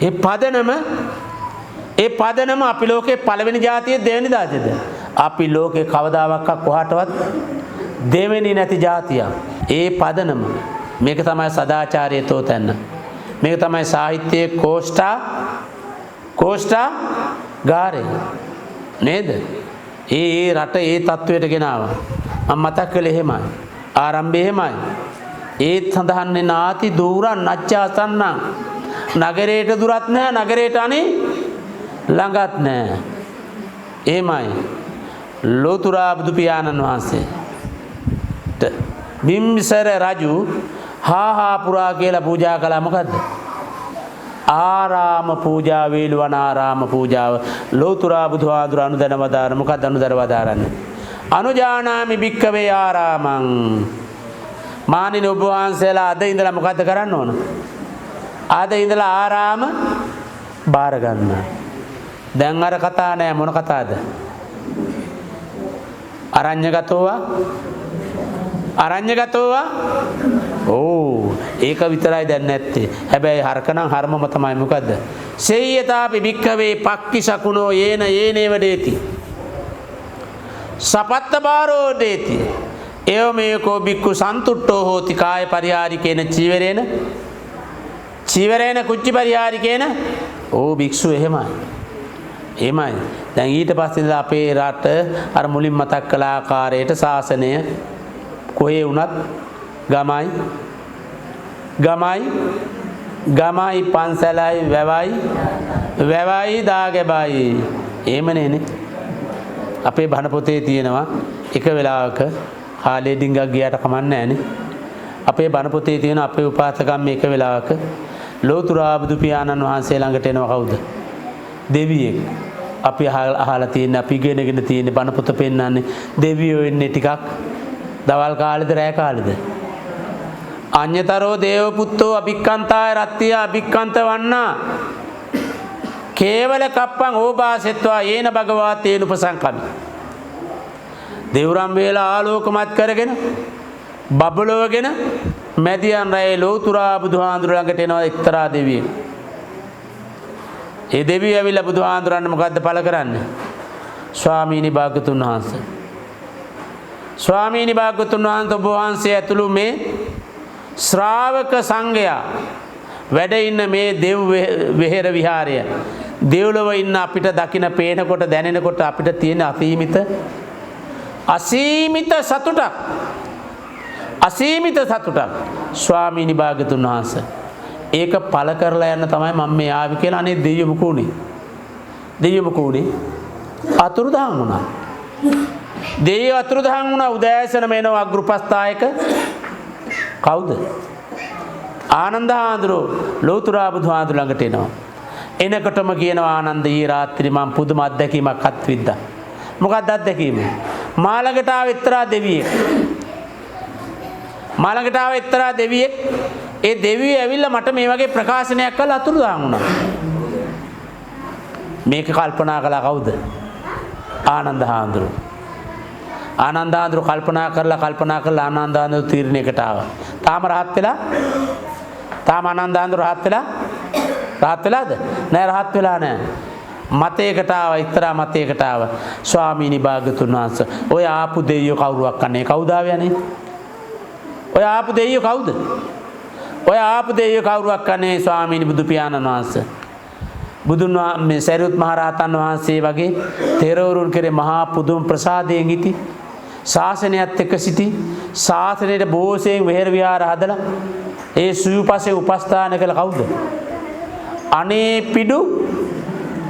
ඒ පදනම අපි ලෝකේ පළවෙනි જાතියද දෙවෙනි જાතියද? අපි ලෝකේ කවදාවත් කොහාටවත් දෙවෙනි නැති જાතියක්. ඒ පදනම මේක තමයි සදාචාරයේ තෝතැන්න. මේක තමයි සාහිත්‍යයේ කෝස්ටා ගාරේ නේද? ඒ රට ඒ තත්වයට ගෙනාවා. මම මතක් කළේ එහෙමයි. ආරම්භය එහෙමයි. ඒත් සඳහන්නේ නාති දූරන් නච්චාසන්න නගරයට දුරත් නැහැ නගරයට අනේ ළඟත් නැහැ. එහෙමයි ලෝතුරා බුදු පියාණන් වහන්සේ බිම්බිසර රජු හා පුරා කියලා පූජා කළා. මොකද්ද? ආරාම පූජා වේළුවනාරාම පූජාව ලෝතුරා බුදුහාඳුර අනුදැන වදාර. මොකද්ද අනුදැන වදාරන්නේ? අනුජානාමි භික්කවේ ආරාමං. මානින ඔබ වහන්සේලා අද ඉඳලා මොකද්ද කරන්න ඕන? අද ඉඳලා ආරාම බාර ගන්න. දැන් අර කතා නෑ. මොන කතාවද? අරඤ්‍යගතෝවා ඒක විතරයි දැන් නැත්තේ. හැබැයි හරකනම් හර්මම තමයි. මොකද්ද? සේයතාපි භික්ඛවේ පක්ඛිසකුණෝ යේන යේනේව දේති සපත්ත බාරෝ දේති එව මේකෝ භික්ඛු සන්තුට්ඨෝ හෝති කාය පරිහාරිකේන චීවරේන කුච්චි පරිහාරිකේන. භික්ෂු එහෙමයි. දැන් ඊට පස්සේ ඉඳලා අපේ රට අර මුලින් මතක් කළ ආකාරයට ශාසනය කොහේ වුණත් ගමයි පන්සලයි වැවයි දාගැබයි. එහෙමනේ. අපේ බණ පොතේ තියෙනවා එක වෙලාවක කාලේ ඩිංගක් ගියාට කමන්නේ නැහනේ. අපේ බණ පොතේ තියෙන අපේ උපාසකම් මේක වෙලාවක ලෝතුරා බුදු පියාණන් වහන්සේ ළඟට එනවා. කවුද? දෙවියෙක්. අපි අහලා තියෙන අපි ඉගෙනගෙන තියෙන බණ පොත පෙන්නන්නේ දෙවියෝ ඉන්නේ ටිකක් දවල් කාලෙද රෑ කාලෙද? අඤ්‍යතරෝ දේව පුත්තෝ අභික්ඛන්තාය රත්තිය අභික්ඛන්ත වන්නා කේවල කප්පං ඕපාසෙත්වා යේන භගවා තේන උපසංකමි. දෙවුරම් වේලා ආලෝකමත් කරගෙන බබලවගෙන මැදියන් රැයේ ලෝතුරා බුදුහාඳුර ළඟට එනවා එක්තරා දෙවියෙක්. ඒ දෙවිය ඇවිල්ලා බුදුහාඳුරන්න මොකද්ද පළ කරන්නේ? ස්වාමීනි භාග්‍යතුන් වහන්සේ. ස්වාමීනි භාග්‍යතුන් වහන්සේ ඔබ වහන්සේ ඇතුළු මේ ශ්‍රාවක සංඝයා වැඩ ඉන්න මේ දෙව් වෙහෙර විහාරය දෙව්ලොව ඉන්න අපිට දකින පේනකොට දැනෙනකොට අපිට තියෙන අසීමිත සතුටක් ස්වාමීනි භාග්‍යතුන් වහන්සේ. ඒක පළ කරලා යන්න තමයි මම මේ ආවි කියලා. අනේ දෙයියෝ මුකුනේ අතුරුදහන් වුණා. දෙයියෝ අතුරුදහන් වුණා. උදෑසන මේනව අග්‍රපස්ථායක කවුද? ආනන්ද හාමුදුරුවෝ ලෝතුරා බුදුහාඳුර ළඟට එනවා. එනකොටම කියනවා ආනන්ද ඊ රාත්‍රී මම පුදුම අත්දැකීමක් අත්විඳා. මොකක්ද අත්දැකීම? මා ළඟට ආව එක්තරා දෙවියෙක්. ඒ දෙවියෝ ඇවිල්ලා මට මේ වගේ ප්‍රකාශනයක් කළා අතුරුදහන් වුණා. මේක කල්පනා කළා කවුද? ආනන්ද හාමුදුරුවෝ. ආනන්ද හාමුදුරුවෝ කල්පනා කරලා ආනන්ද හාමුදුරුවෝ තීරණයකට ආවා. තාම රහත් වෙලා? තාම ආනන්ද හාමුදුරුවෝ රහත් වෙලාද? නෑ රහත් වෙලා නෑ. මතයකට ආවා, එක්තරා මතයකට ආවා. ස්වාමීනි භාග්‍යතුන් වහන්සේ ඔය ආපු දෙයියෝ කවුරුවක් කන්නේ? කවුද ආවයනේ? ඔය ආපු දෙයියෝ කවුද? ඔය ආපු දෙයියෝ කවුරුවක් කන්නේ? ස්වාමීනි බුදු පියාණන් වහන්සේ. බුදුන් වහන්සේ සරියුත් මහ රහතන් වහන්සේ වගේ තෙරවරුන් කෙරේ මහා පුදුම ප්‍රසාදයෙන් ඉති ශාසනයත් එක්ක සිටි ශාසනයේ බොහෝසෙන් වෙහෙර විහාර හදලා ඒ සූපසේ උපස්ථාන කළ කවුද?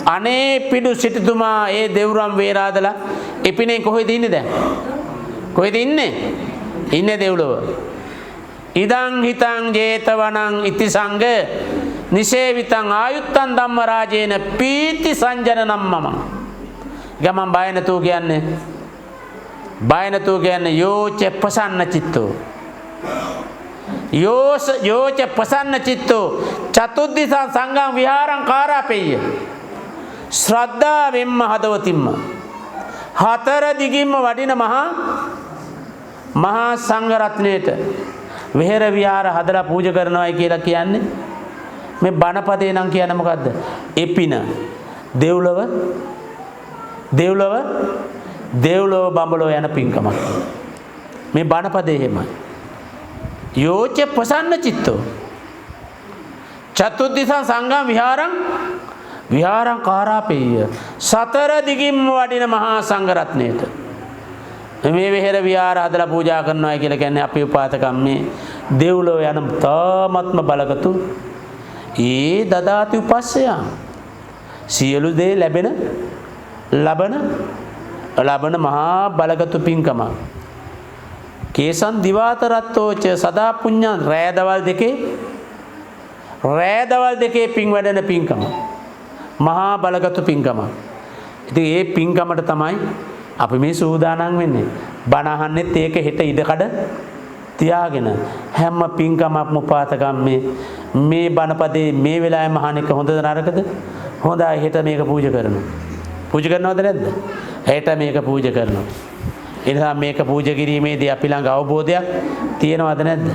අනේ පිඩු සිටුතුමා ඒ දෙවුරම් වේරාදලා එපිනේ කොහෙද ඉන්නේ දැන්? කොහෙද ඉන්නේ? ඉන්නේ දෙව්ලොව. ඉදං හිතං ජේතවනං ඉති සංඝ නිසේවිතං ආයුත්තං ධම්ම රාජේන පීති සංජනනම් මම. ගමන් බය නැතුව කියන්නේ යෝච ප්‍රසන්න චිත්තෝ. යෝච ප්‍රසන්න චිත්තෝ චතුද්දිසා සංඝං විහාරං කාරාපෙය්‍ය. ශ්‍රද්ධාවෙන්ම හදවතින්ම හතර දිගින්ම වඩින මහා සංඝ රත්නයේට විහෙර විහාර හදලා පූජා කරනවායි කියලා කියන්නේ මේ බණපදේ නම් කියන්නේ මොකද්ද? එපින දෙව්ලොව බඹලෝ යන පින්කමක්. මේ බණපදේ එහෙමයි. යෝච ප්‍රසන්න චිත්තෝ චතුද්දිසා සංඝං විහාරං කාරාපෙය්‍ය. සතර දිගින්ම වඩින මහා සංඝ රත්නයේට මේ විහෙර විහාර හදලා පූජා කරනවා කියලා කියන්නේ අපේ උපාතකම්මේ දෙව්ලොව යන තාමත්ම බලගතු ඒ දදාති උපස්සය සියලු දේ ලබන මහා බලගතු පින්කම කේසන් දිවාතරත්තෝච සදා පුඤ්ඤං රෑ දවල් දෙකේ පින් වැඩෙන පින්කම මහා බලගතු පින්කම. ඉතින් ඒ පින්කමට තමයි අපි මේ සූදානම් වෙන්නේ. බණ අහන්නෙත් ඒක හෙට ඉඩකඩ තියාගෙන හැම පින්කමක්ම උපාතකම්මේ මේ බණපදේ මේ වෙලාවෙම අහන එක හොඳද නරකද? හොඳයි. හෙට මේක පූජා කරනවා. පූජා කරනවද නැද්ද? හෙට මේක පූජා කරනවා. ඒ නිසා මේක පූජා කිරීමේදී අපි ළඟ අවබෝධයක් තියෙනවද නැද්ද?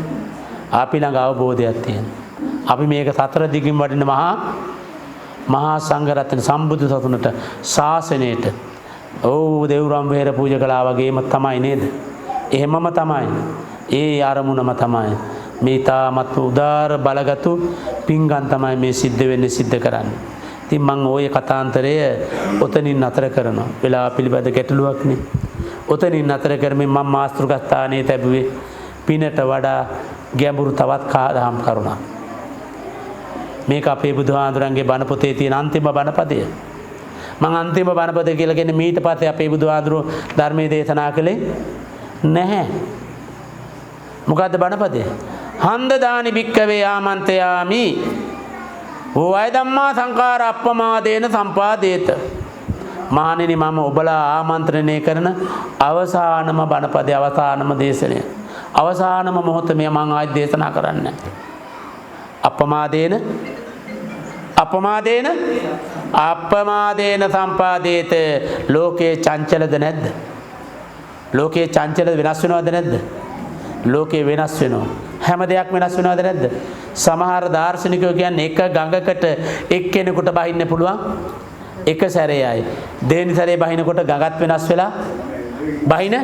අපි ළඟ අවබෝධයක් තියෙනවා. අපි මේක සතර දිගින් වඩින මහා සංඝ රත්න සම්බුදු සසුනට ශාසනයට දෙව්රම් වෙහෙර පූජා කළා වගේම තමයි නේද? එහෙමම තමයි. ඒ ආරමුණම තමයි. මේ තාමත් උදාර බලගතු පිංගන් තමයි මේ සිද්ධ කරන්නේ. ඉතින් මම ওই කතාන්තරය ඔතනින් නතර කරනවා. වෙලාව පිළිබඳ ගැටලුවක් නේ. ඔතනින් නතර කරමින් මම මාස්ත්‍රකස්ථානයේ තැබුවේ පිනට වඩා ගැඹුරු තවත් කාදහම් කරුණා. මේක අපේ බුදුහාඳුරන්ගේ බණ පොතේ තියෙන අන්තිම බණපදය. මම අන්තිම බණපදය කියලා කියන්නේ මීට පස්සේ අපේ බුදුහාඳුර ධර්මයේ දේශනා කළේ නැහැ. මොකද්ද බණපදය? හන්ද දානි භික්කවේ ආමන්ත්‍රයාමි වය ධම්මා සංඛාර අප්පමාදේන සම්පාදේත. මහණෙනි මම ඔබලා ආමන්ත්‍රණය කරන අවසානම බණපදයේ අවසානම දේශනය. අවසානම මොහොතේ මම ආයි දේශනා කරන්නේ. අප්පමාදේන සම්පාදේත. ලෝකේ චංචලද නැද්ද? ලෝකේ චංචල වෙනස් වෙනවද නැද්ද? ලෝකේ වෙනස් වෙනවා. හැම දෙයක් වෙනස් වෙනවද නැද්ද? සමහර දාර්ශනිකයෝ කියන්නේ එක ගඟකට එක්කෙනෙකුට බහින්න පුළුවන් එක සැරේයි. දෙවෙනි සැරේ බහිනකොට ගඟත් වෙනස් වෙලා බහින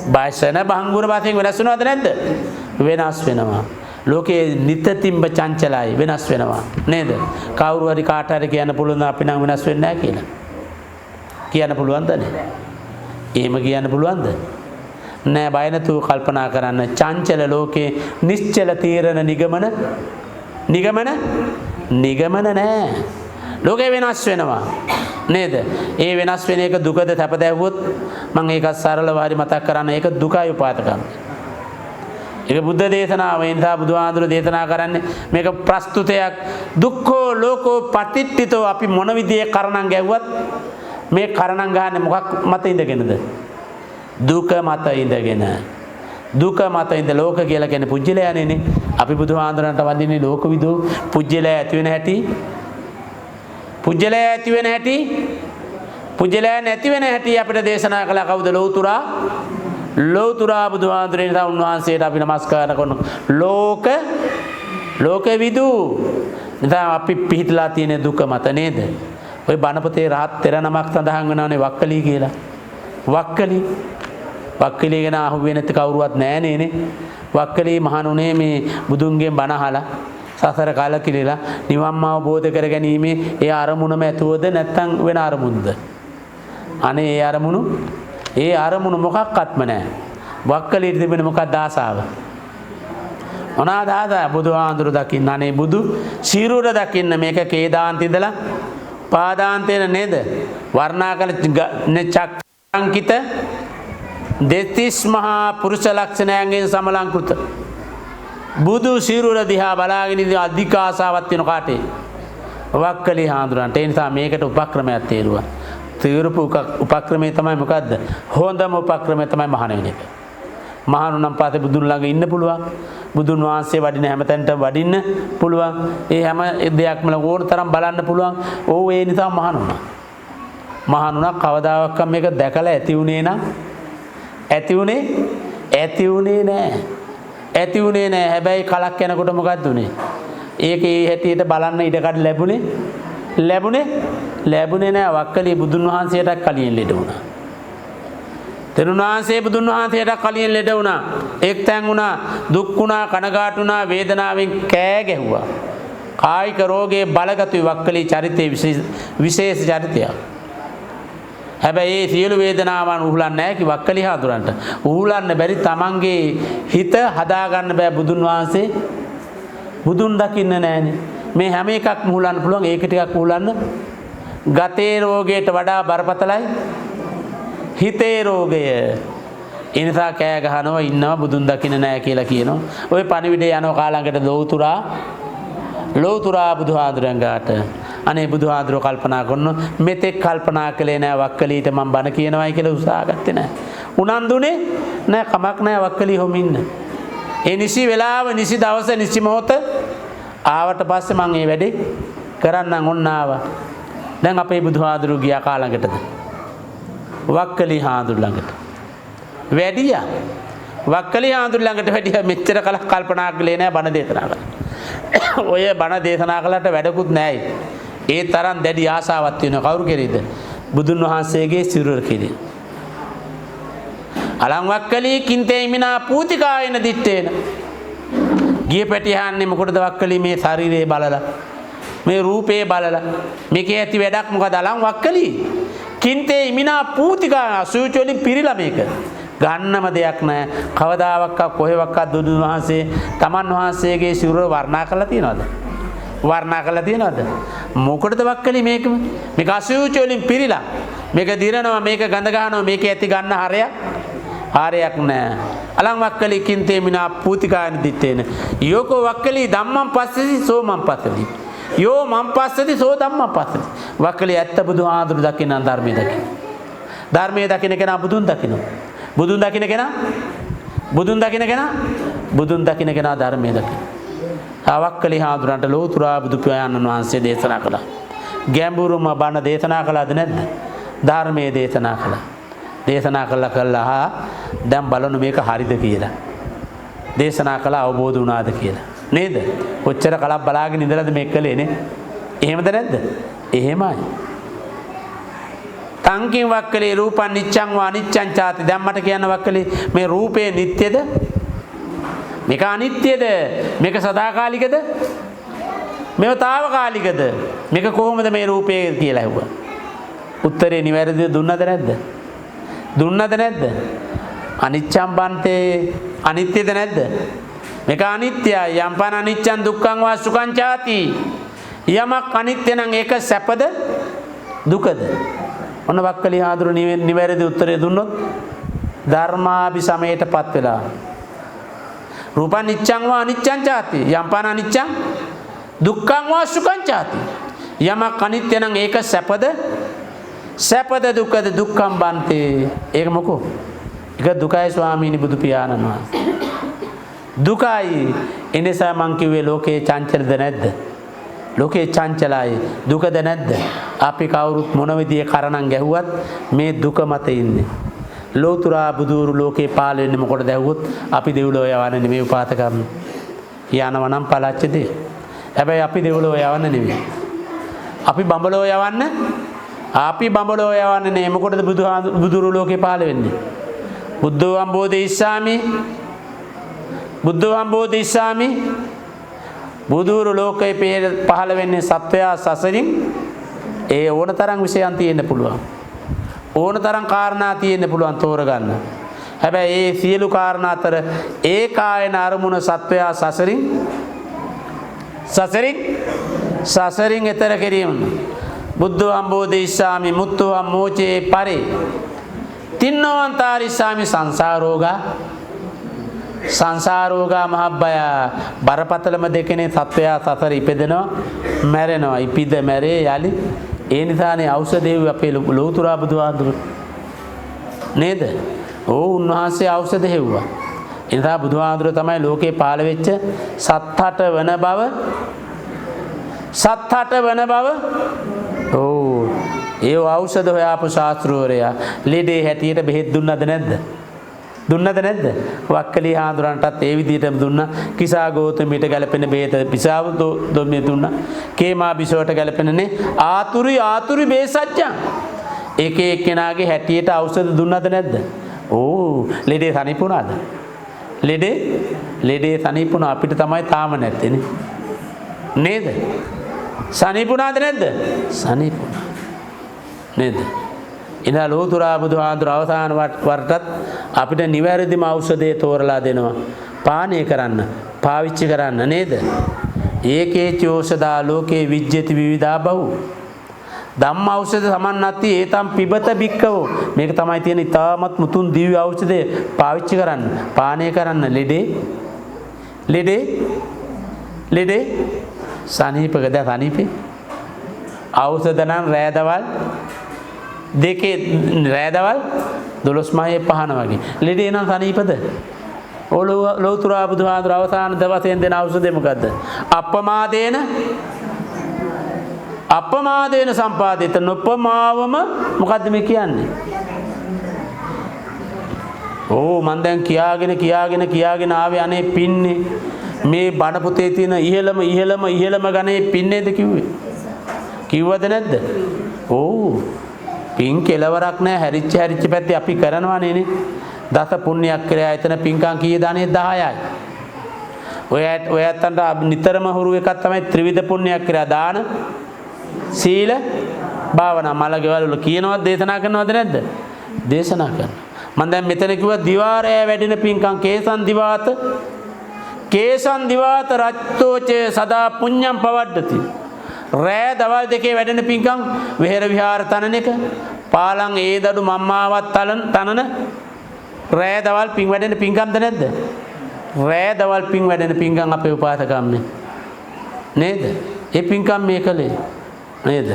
බයසන බංගුර වශයෙන් වෙනස් වෙනවද නැද්ද? වෙනස් වෙනවා. ලෝකේ නිතින්ම චංචලයි වෙනස් වෙනවා නේද? කවුරු හරි කාට හරි කියන්න පුළුවන් අපි නම් වෙනස් වෙන්නේ නැහැ කියලා. කියන්න පුළුවන්ද නේ? එහෙම කියන්න පුළුවන්ද? නෑ. බය නැතුව කල්පනා කරන්න. චංචල ලෝකේ නිශ්චල තීරණ නිගමන නෑ. ලෝකේ වෙනස් වෙනවා නේද? ඒ වෙනස් වෙන එක දුකද සැපද ඇහුවොත් මම ඒක සරලව හරි මතක් කරන්න. ඒක දුකයි උපාතකම්. ඒක බුද්ධ දේශනාව. ඒ නිසා බුදුහාඳුර දේශනා කරන්නේ මේක ප්‍රස්තුතයක්. දුක්ඛෝ ලෝකෝ පටිච්චිතෝ. අපි මොන විදිහේ කරණම් ගැව්වත් මේ කරණම් ගහන්නේ මොකක් මත ඉඳගෙනද? දුක මත ඉඳගෙන. දුක මත ඉඳ ලෝක කියලා කියන්නේ පුජ්‍යලයනේ. අපි බුදුහාඳුරන්ට වඳින්නේ ලෝකවිදෝ පුජ්‍යලය ඇති වෙන හැටි. පුජ්‍යලය ඇති වෙන හැටි. පුජ්‍යලය නැති වෙන හැටි අපිට දේශනා කළා කවුද? ලෝතුරා බුදුහාඳුරේ. නිසා උන්වහන්සේට අපි නමස්කාර කරනවා. ලෝකවිදු. නිසා අපි පිහිටලා තියෙන දුක මත නේද? ඔය බණපතේ රහත් තෙර නමක් සඳහන් වෙනවානේ වක්කලී කියලා. වක්කලී ගැන අහුවෙන්නේ නැති කවුරුවත් නැහැ නේ. වක්කලී මහණුනේ මේ බුදුන්ගෙන් බණ අහලා සසර කලකිරීලා නිවන් අවබෝධ කර ගැනීමේ ඒ අරමුණම ඇතුවද නැත්නම් වෙන අරමුණද? අනේ ඒ අරමුණු මොකක්වත්ම නැහැ. වක්කලීට තිබෙන මොකක්ද ආසාව? මොනවාද ආසාව? බුදුහාඳුර දකින්න. අනේ බුදු සිරුර දකින්න. මේක කේදාන්ත ඉඳලා පාදාන්තේන නේද? වර්ණාකල චක්‍රාංකිත දෙතිස් මහා පුරුෂ ලක්ෂණයන්ගෙන් සමලංකృత බුදු සිරුර දිහා බලාගෙන ඉඳි අධික ආසාවක් වෙන කාටේ? වක්කලී හාඳුරන්ට. ඒ නිසා මේකට උපක්‍රමයක් තේරුවා. තීරපු උපක්‍රමය තමයි මොකද්ද? හොඳම උපක්‍රමය තමයි මහාන වෙන එක. මහානුනම් පාතේ බුදුන් ළඟ ඉන්න පුළුවන්. බුදුන් වහන්සේ වඩින හැමතැනට වඩින්න පුළුවන්. ඒ හැම දෙයක්ම ඕන තරම් බලන්න පුළුවන්. ඒ නිසා මහානුනා කවදාවත් මේක දැකලා ඇති උනේ නෑ. හැබැයි කලක් යනකොට මොකක්ද උනේ? ඒක ඒ හැටියට බලන්න ඉඩකඩ ලැබුණේ නෑ. වක්කලී බුදුන් වහන්සේටත් කලියෙන් ලෙඩ වුණා. තෙරුණාංශේ බුදුන් වහන්සේට කලියෙන් ලෙඩ වුණා. එක්තැන් වුණා, දුක් වුණා, කනගාටු වුණා, වේදනාවෙන් කෑ ගැහුවා. කායික රෝගයේ බලගතු වක්කලී චරිතයේ විශේෂ චරිතයක්. හැබැයි ඒ සියලු වේදනාවන් උහුලන්නේ නැහැ කි වක්කලි හාමුදුරන්ට. උහුලන්න බැරි තමන්ගේ හිත හදාගන්න බෑ බුදුන් වහන්සේ. බුදුන් දකින්න නැහැනේ. මේ හැම එකක්ම උහුලන්න පුළුවන්. ඒක ටිකක් උහුලන්න. ගතේ රෝගයට වඩා බරපතලයි හිතේ රෝගය. ඒ නිසා කෑ ගහනවා ඉන්නවා බුදුන් දකින්න නැහැ කියලා කියනවා. ওই පණිවිඩේ යනවා කාලංගට ලෝතුරා බුදුහාඳුරන් ගාට. අනේ බුදුහාඳුර කල්පනා කරනවා මෙතෙක් කල්පනා කළේ නෑ වක්කලීට මම බණ කියනවායි කියලා උත්සාහගත්තේ නෑ. උනන්දුනේ නෑ කමක් නෑ වක්කලී හොමින්න. ඒ නිසි වෙලාව නිසි දවස නිසි මොහොත ආවට පස්සේ මම මේ වැඩේ කරන්නම් ඔන්න ආවා. දැන් අපේ බුදුහාඳුර ගියා කාලංගටද? වක්කලී හාඳුර ළඟට. වැඩියා. වක්කලී හාඳුර ළඟට වැඩියා මෙච්චර කලක් කල්පනා කළේ නෑ බණ දේශනා කළා. ඔය බණ දේශනා කළාට වැඩකුත් නෑයි. ඒ තරම් දැඩි ආසාවක් තියෙනවා කවුරු කෙරෙහිද? බුදුන් වහන්සේගේ සිරුර කෙරෙහි. අලං වක්කලී කින්තේ මිනා පූතිකායන දිත්තේන. ගිය පැටියහන්නේ මොකටද වක්කලී මේ ශරීරේ බලලා මේ රූපේ බලලා මේකේ ඇති වැඩක් මොකද අලං වක්කලී කින්තේ මිනා පූතිකා අසුචි වලින් පිරීලා මේක ගන්නම දෙයක් නැහැ. කවදාවත් කොහෙවත් බුදුන් වහන්සේ තමන් වහන්සේගේ සිරුර වර්ණනා කරලා තියනවද? වර්ණනා කරලා තියනවද? මොකටද වක්කලි මේක? මේක අසුචි වලින් පිරීලා. මේක දිරනවා, මේක ගඳ ගන්නවා, මේක ඇති ගන්න හරයක් නැහැ. අලං වක්කලි කින්තේ මිනා පූතිකායන දිත්තේන. යෝකෝ වක්කලි ධම්මං පස්සති සෝ මං පස්සති. යෝ මං පස්සති සෝ ධම්මං පස්සති. වක්කලි ඇත්ත බුදුහාඳුරු දකින්න ධර්මයේ දකින්න. ධර්මයේ දකින්න කෙනා බුදුන් දකින්න. බුදුන් දකින්න කෙනා ධර්මයේ දකින්න. වක්කලි හාමුදුරන්ට ලෝතුරා බුදු පියාණන් වහන්සේ දේශනා කළා. ගැඹුරුම බණ දේශනා කළාද නැද්ද? ධර්මයේ දේශනා කළා. දේශනා කළා දැන් බලන්න මේක හරිද කියලා. දේශනා කළා අවබෝධ වුණාද කියලා. නේද? කොච්චර කලක් බලාගෙන ඉඳලාද මේක කළේ නේ? එහෙමද නැද්ද? එහෙමයි. තංකින් වක්කලේ රූපං නිච්ඡං වා අනිච්ඡං චාති. දැන් මට කියන්න වක්කලේ මේ රූපේ නිට්ටයද? මේක අනිත්‍යද? මේක සදාකාලිකද? මේව తాවකාලිකද? මේක කොහොමද මේ රූපේ කියලා ඇහුවා. උත්තරේ නිවැරදිව දුන්නද නැද්ද? අනිච්ඡං බන්තේ අනිත්‍යද නැද්ද? මේක අනිත්‍යයි. යම්පන අනිච්ඡං දුක්ඛං වා සුඛං චාති. යමක් අනිත්‍ය නම් ඒක සැපද දුකද? ඔන්න වක්කලි හාමුදුරු නිවැරදි උත්තරේ දුන්නොත් ධර්මාභිසමයටපත් වෙලා. රූපං නිච්ඡං වා අනිච්ඡං චාති. යම්පන අනිච්ඡං දුක්ඛං වා සුඛං චාති. යමක් අනිත්‍ය නම් ඒක සැපද දුකද? දුක්ඛං බන්තේ. ඒක මොකෝ? ඒක දුකයි ස්වාමීනි බුදු පියාණන් වහන්සේ. දුකයි. එනිසා මං කිව්වේ ලෝකේ චංචලද නැද්ද? ලෝකේ චංචලයි. දුකද නැද්ද? අපි කවුරුත් මොන විදිහේ කරණම් ගැහුවත් මේ දුක මත ඉන්නේ. ලෝතුරා බුදුරු ලෝකේ පාල වෙන්නේ මොකටද ඇහුවොත් අපි දෙව්ලොව යවන්නේ නෙමෙයි උපාත කරන. යනවා නම් පළච්ච දෙය. හැබැයි අපි දෙව්ලොව යවන්න නෙමෙයි. අපි බඹලොව යවන්න නේ. මොකටද බුදුරු ලෝකේ පාල වෙන්නේ? බුද්ධෝ අම්බෝධිස්සාමි බුදුරු ලෝකේ පහළ වෙන්නේ සත්වයා සසරින්. ඒ ඕන තරම් විෂයන් තියෙන්න පුළුවන්. ඕන තරම් කාරණා තියෙන්න පුළුවන් තෝරගන්න. හැබැයි ඒ සියලු කාරණා අතර ඒකායන අරමුණ සත්වයා සසරින් එතර කිරීම. බුද්ධෝ අම්බෝධිස්සාමි මුත්තෝ අම්මෝචේ පරේ තින්නෝවන්තාරිස්සාමි සංසාරෝගා මහබ්බය. බරපතලම දෙකනේ සත්වයා සසර ඉපදෙනවා මැරෙනවා. ඉපිද මැරේ යලි. ඒ නිසානේ ඖෂධය අපේ ලෝතුරා බුදුහාඳුරු නේද? උන්වහන්සේ ඖෂධ හෙව්වා. ඒ නිසා බුදුහාඳුරු තමයි ලෝකේ පාළ වෙච්ච සත්හට වන බව. ඒ ඖෂධ හොයාපු ශාස්ත්‍රවරයා ලෙඩේ හැටියට බෙහෙත් දුන්නද නැද්ද? වක්කලි හාමුදුරන්ටත් ඒ විදිහටම දුන්නා. කිසා ගෝතමීට ගැලපෙන බෙහෙත පිසාව දොම්මේ දුන්නා. කේමා බිසවට ගැලපෙනනේ ආතුරි බේසජ්ජං. එක එක්කෙනාගේ හැටියට ඖෂධ දුන්නද නැද්ද? ලෙඩේ සනීපුණාද? ලෙඩේ සනීපුණා. අපිට තමයි තාම නැත්තේනේ. නේද? සනීපුණාද නැද්ද? සනීපුණා. නේද? ඉතින් ලෝතුරා බුදුහාඳුර අවසාන වරටත් අපිට නිවැරදිම ඖෂධය තෝරලා දෙනවා. පානය කරන්න, පාවිච්චි කරන්න නේද? ඒකේ චෝෂදා ලෝකේ විජ්ජති විවිධා බහු. ධම්ම ඖෂධ සමන්නත්ති ඒතම් පිබත බික්කවෝ. මේක තමයි තියෙන ඉතාමත් මුතුන් දිව්‍ය ඖෂධය. පාවිච්චි කරන්න, පානය කරන්න. ලෙඩේ සනීපකද සනීපේ? ඖෂධ නම් රෑදවල් දෙකේ රෑදවල් 12 මහේ පහන වගේ. ලෙඩේ නම් සනීපද? ලෝතුරා බුදුහාඳුර අවසාන දවසෙන් දෙන ඖෂධය මොකද්ද? අප්පමාදේන සම්පාදිත නොපමාවම මොකද්ද මේ කියන්නේ? මන් දැන් කියාගෙන ආවේ අනේ පින්නේ මේ බණ පොතේ තියෙන ඉහළම ගණේ පින්නේද කිව්වේ? කිව්වද නැද්ද? පින් කෙලවරක් නැහැ. හැරිච්ච පැත්තේ අපි කරනවානේ නේ. දස පුණ්‍යක් ක්‍රියා එතන පින්කම් කීයද? අනේ 10යි. ඔය ඇත්තන්ට නිතරම හුරු එකක් තමයි ත්‍රිවිධ පුණ්‍යක් ක්‍රියා. දාන, සීල, භාවනා. මලකෙවල වල කියනවත් දේශනා කරනවද නැද්ද? දේශනා කරනවා. මම දැන් මෙතන කිව්වා දිවාරය වැඩෙන පින්කම් කේසන් දිවාත රච්චෝච සදා පුඤ්ඤම් පවඩ්ඩති. රෑ දවල් දෙකේ වැඩෙන පින්කම් විහෙර විහාර තනන එක, පාලං ඒදඩු මම්මාවත් තනන රෑ දවල් පින් වැඩෙන පින්කම්ද නැද්ද? රෑ දවල් පින් වැඩෙන පින්කම් අපේ උපාසකම්නේ නේද? ඒ පින්කම් මේ කලේ නේද?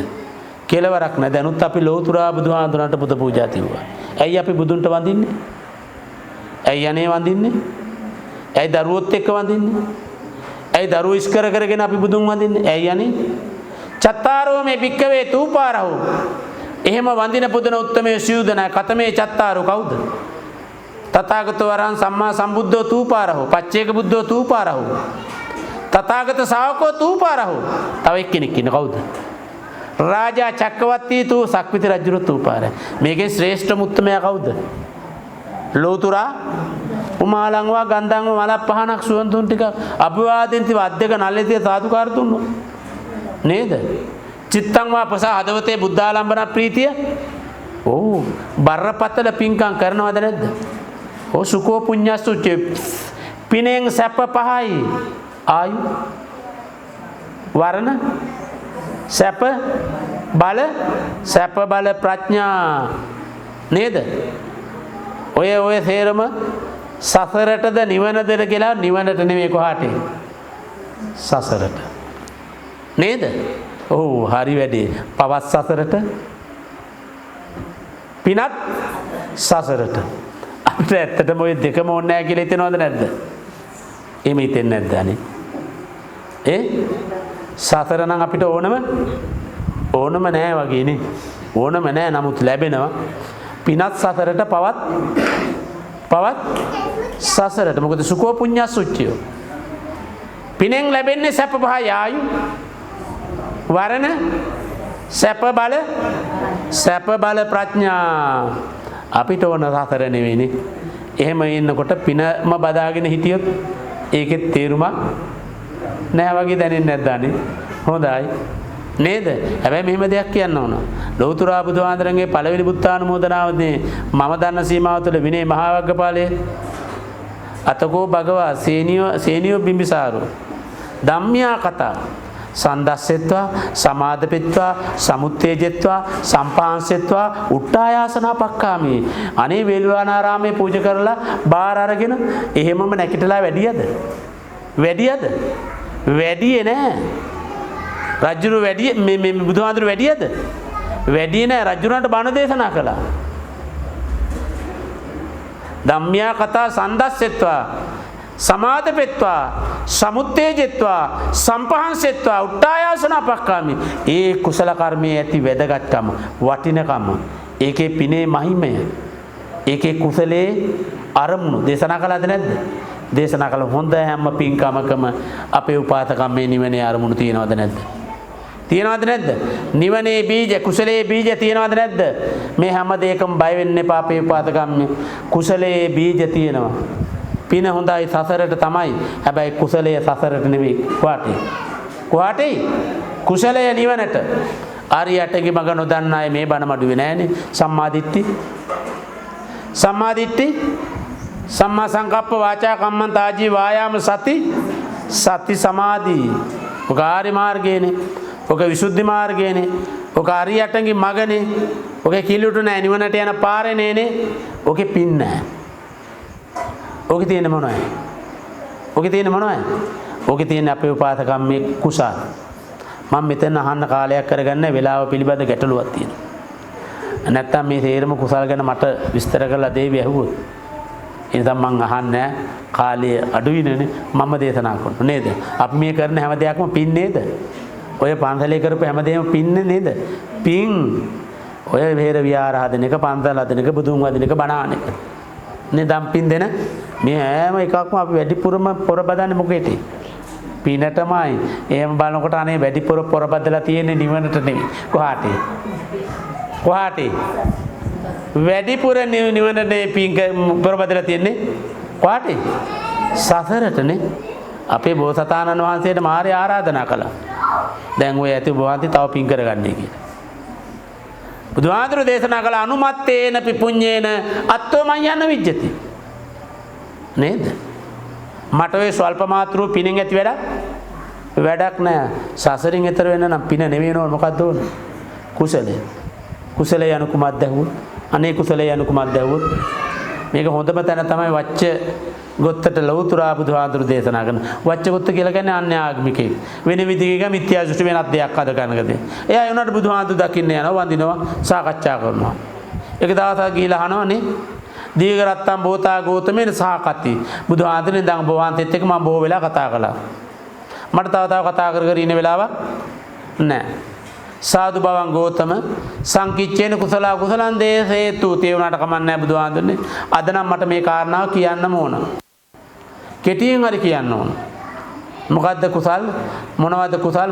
කෙලවරක් නැද. අනුත් අපි ලෝතුරා බුදුහාඳුනට පුද පූජා තියුවා. ඇයි අපි බුදුන්ට වඳින්නේ? ඇයි අනේ වඳින්නේ? ඇයි දරුවොත් එක්ක වඳින්නේ? ඇයි දරුවෝ ඉස්කර කරගෙන අපි බුදුන් වඳින්නේ? ඇයි අනේ? චත්තාරෝ මේ භික්කවේ තූපාරහු. එහෙම වඳින පුදන උත්තමයේ සියුදන කතමේ චත්තාරෝ කවුද? තථාගතෝ වරං සම්මා සම්බුද්ධෝ තූපාරහු. පච්චේක බුද්ධෝ තූපාරහු. තථාගත ශාවකෝ තූපාරහු. තව එක්කෙනෙක් ඉන්න කවුද? රාජා චක්කවර්ති තු සක්විති රජුරු තූපාරයි. මේකේ ශ්‍රේෂ්ඨ මුත්තමයා කවුද? ලෝතුරා උමාලංවා ගන්ධංව මල පහනක් සුවඳුන් ටික අභිවාදින්ති වද්දක නල්ලේතිය සාදුකාර දුන්නෝ නේද? චිත්තං වා ප්‍රසා හදවතේ බුද්ධාලම්බන ප්‍රීතිය. බරපතල පින්කම් කරනවද නැද්ද? සුකෝ පුඤ්ඤස්සුච්ච පිනෙන් සැප පහයි. ආයු වරණ සැප බල ප්‍රඥා නේද? ඔය තේරම සසරටද නිවනද කියලා. නිවනට නෙමෙයි කොහාට? සසරට නේද? හරි වැඩේ. පවත් සසරට, පිනත් සසරට. අපිට ඇත්තටම ඔය දෙකම ඕනේ නැහැ කියලා හිතනවද නැද්ද? එහෙම හිතෙන්නේ නැද්ද අනේ? සසර නම් අපිට ඕනම නෑ වගේ නේ. ඕනම නෑ නමුත් ලැබෙනවා. පිනත් සසරට, පවත් සසරට. මොකද සුකෝ පුඤ්ඤස්සුච්චයෝ. පිනෙන් ලැබෙන්නේ සැප පහයි. ආයු වරණ සැප බල ප්‍රඥා. අපිට ඕන සසර නෙවෙයිනේ. එහෙම ඉන්නකොට පිනම බදාගෙන හිටියොත් ඒකෙත් තේරුමක් නෑ වගේ දැනෙන්නේ නැද්ද අනේ? හොඳයි නේද? හැබැයි මෙහෙම දෙයක් කියන්න ඕන. ලෞතුරා බුදුහාඳුරන්ගේ පළවෙනි බුද්ධානුමෝදනාවදී මම දන්න සීමාව තුළ විනය මහා වග්ගපාලයේ අතකෝ භගවා සේනියෝ බිම්බිසාරෝ ධම්මියා කතා සන්දස්සෙත්වා සමාදපෙත්වා සමුත්තේජෙත්වා සම්පාංසෙත්වා උට්ටායාසනා පක්කාමී. අනේ වේළුවනාරාමේ පූජා කරලා බාර අරගෙන එහෙමම නැකිටලා වැඩියද? වැඩියේ නෑ. රජුරු වැඩිය මේ බුදුහාඳුරු වැඩියද? වැඩියේ නෑ. රජුරන්ට බණ දේශනා කළා. ධම්මියා කතා සන්දස්සෙත්වා සමාදපෙත්වා සමුත්තේජෙත්වා සම්පහන්සෙත්වා උට්ටායාසනා පක්කාමි. ඒ කුසල කර්මයේ ඇති වැදගත්කම, වටිනකම, ඒකේ පිනේ මහිමය, ඒකේ කුසලයේ අරමුණු දේශනා කළාද නැද්ද? දේශනා කළ හොඳ හැම පින්කමකම අපේ උපාසකම්මේ නිවනේ අරමුණු තියනවද නැද්ද? තියනවද නැද්ද? නිවනේ බීජ, කුසලයේ බීජ තියනවද නැද්ද? මේ හැම දෙයකම බය වෙන්න එපා. අපේ උපාසකම්මේ කුසලයේ බීජ තියෙනවා. පින හොඳයි සසරට තමයි. හැබැයි කුසලයේ සසරට නෙවෙයි. කොහාටයි? කුසලය නිවනට. ආර්යයටගේ මඟ නොදන්න අය මේ බණ මඩුවේ නෑනේ. සම්මාදිට්ඨි සම්මා සංකප්ප වාචා කම්මන්ත ආජීව වායාම සති සමාධි. ඔක ආර්ය මාර්ගයනේ. ඔක විසුද්ධි මාර්ගයනේ. ඔක ආර්යයටගේ මගනේ. ඔක කිලුට නෑ නිවනට යන පාරේ නේනේ. ඔකේ පින් නෑ. ඔකේ තියෙන මොනවද? ඔකේ තියෙන අපේ උපාසකම්මේ කුසල්. මම මෙතන අහන්න කාලයක් කරගන්න වෙලාව පිළිබඳ ගැටලුවක් තියෙනවා. නැත්තම් මේ තේරම කුසල් ගැන මට විස්තර කරලා දෙවි ඇහුවොත් එතන මං අහන්නේ කාලය අඩුයිනේ මම දේශනා කරනවා නේද? අපි මේ කරන හැම දෙයක්ම පින් නේද? ඔය පන්සලේ කරපු හැමදේම පින් නේද? පින් ඔය විහෙර විහාර හදන එක, පන්සල් හදන එක, බුදුන් වදින එක, බණ අහන එක. නේ දම් පින් දෙන මේ හැම එකක්ම අපි වැඩිපුරම පොර බදන්නේ මොකේද? පිනටමයි. එහෙම බලනකොට අනේ වැඩිපුර පොර බදලා තියෙන්නේ නිවනට නෙවෙයි. කොහාටේ? වැඩිපුර නිවනට පින් පොර බදලා තියෙන්නේ කොහාටේ? සසරටනේ. අපේ බෝසතාණන් වහන්සේට මාර්ය ආරාධනා කළා. දැන් ඔය ඇති බෝවන්ති තව පින් කරගන්නේ කියලා. බුදුහාඳුර දේශනා කළ අනුමත්තේන පිපුඤ්ඤේන අත්තෝ මඤ්ඤන්න විජ්ජති. නේද? මට ඔය ස්වල්ප මාත්‍රෝ පිනෙන් ඇති වැඩක් නෑ. සසරින් එතර වෙන්න නම් පින නෙවෙයි නෝ මොකද්ද ඕන? කුසලයේ යනු කුමක්ද ඇහුවොත්? අනේ කුසලයේ යනු කුමක්ද ඇහුවොත්? මේක හොඳම තැන තමයි වච්ච ගොත්තට ලෞතුරා බුදුහාඳුර දේශනා කරන. වච්ච ගොත්ත කියලා කියන්නේ අන්‍ය ආගමිකෙක්. වෙන විදිහක මිත්‍යා දෘෂ්ටි වෙනත් දෙයක් අද ගන්නකදී. එයා උනාට බුදුහාඳුර දකින්න යනවා, වඳිනවා, සාකච්ඡා කරනවා. ඒක දවසක් ගිහිලා අහනවනේ. දීඝරත්තම් බෝතා ගෝතමේන සහකති. බුදුහාඳුරෙන් දඟ බෝවන්තෙත් එක්ක මම බොහෝ වෙලා කතා කළා. මට තව කතා කර ඉන්න වෙලාවක් නැහැ. සාදු බවං ගෝතම සංකිච්ඡේන කුසලං දේසේතු තේ උනාට කමන්නේ බුදුහාඳුරනේ. අද නම් මට මේ කාරණාව කියන්නම ඕන. කෙටියෙන් හරි කියන්න ඕන. මොකද්ද කුසල්? මොනවද කුසල්?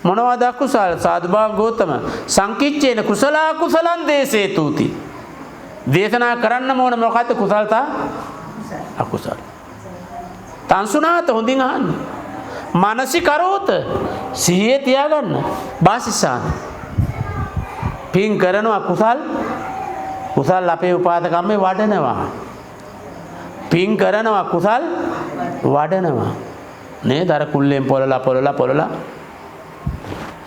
මොනවද අකුසල්? සාදු බවං ගෝතම සංකිච්ඡේන කුසලං දේසේතුති. දේශනා කරන්න ඕන මොකද්ද කුසල් තා අකුසල්. තංසුනාත හොඳින් අහන්න. මානසිකරෝත සිහියේ තියාගන්න. වාසිසාන පින් කරනවා කුසල් අපේ උපාදකම්මේ වඩනවා. පින් කරනවා කුසල් වඩනවා. නේද? අර කුල්ලෙන් පොළලා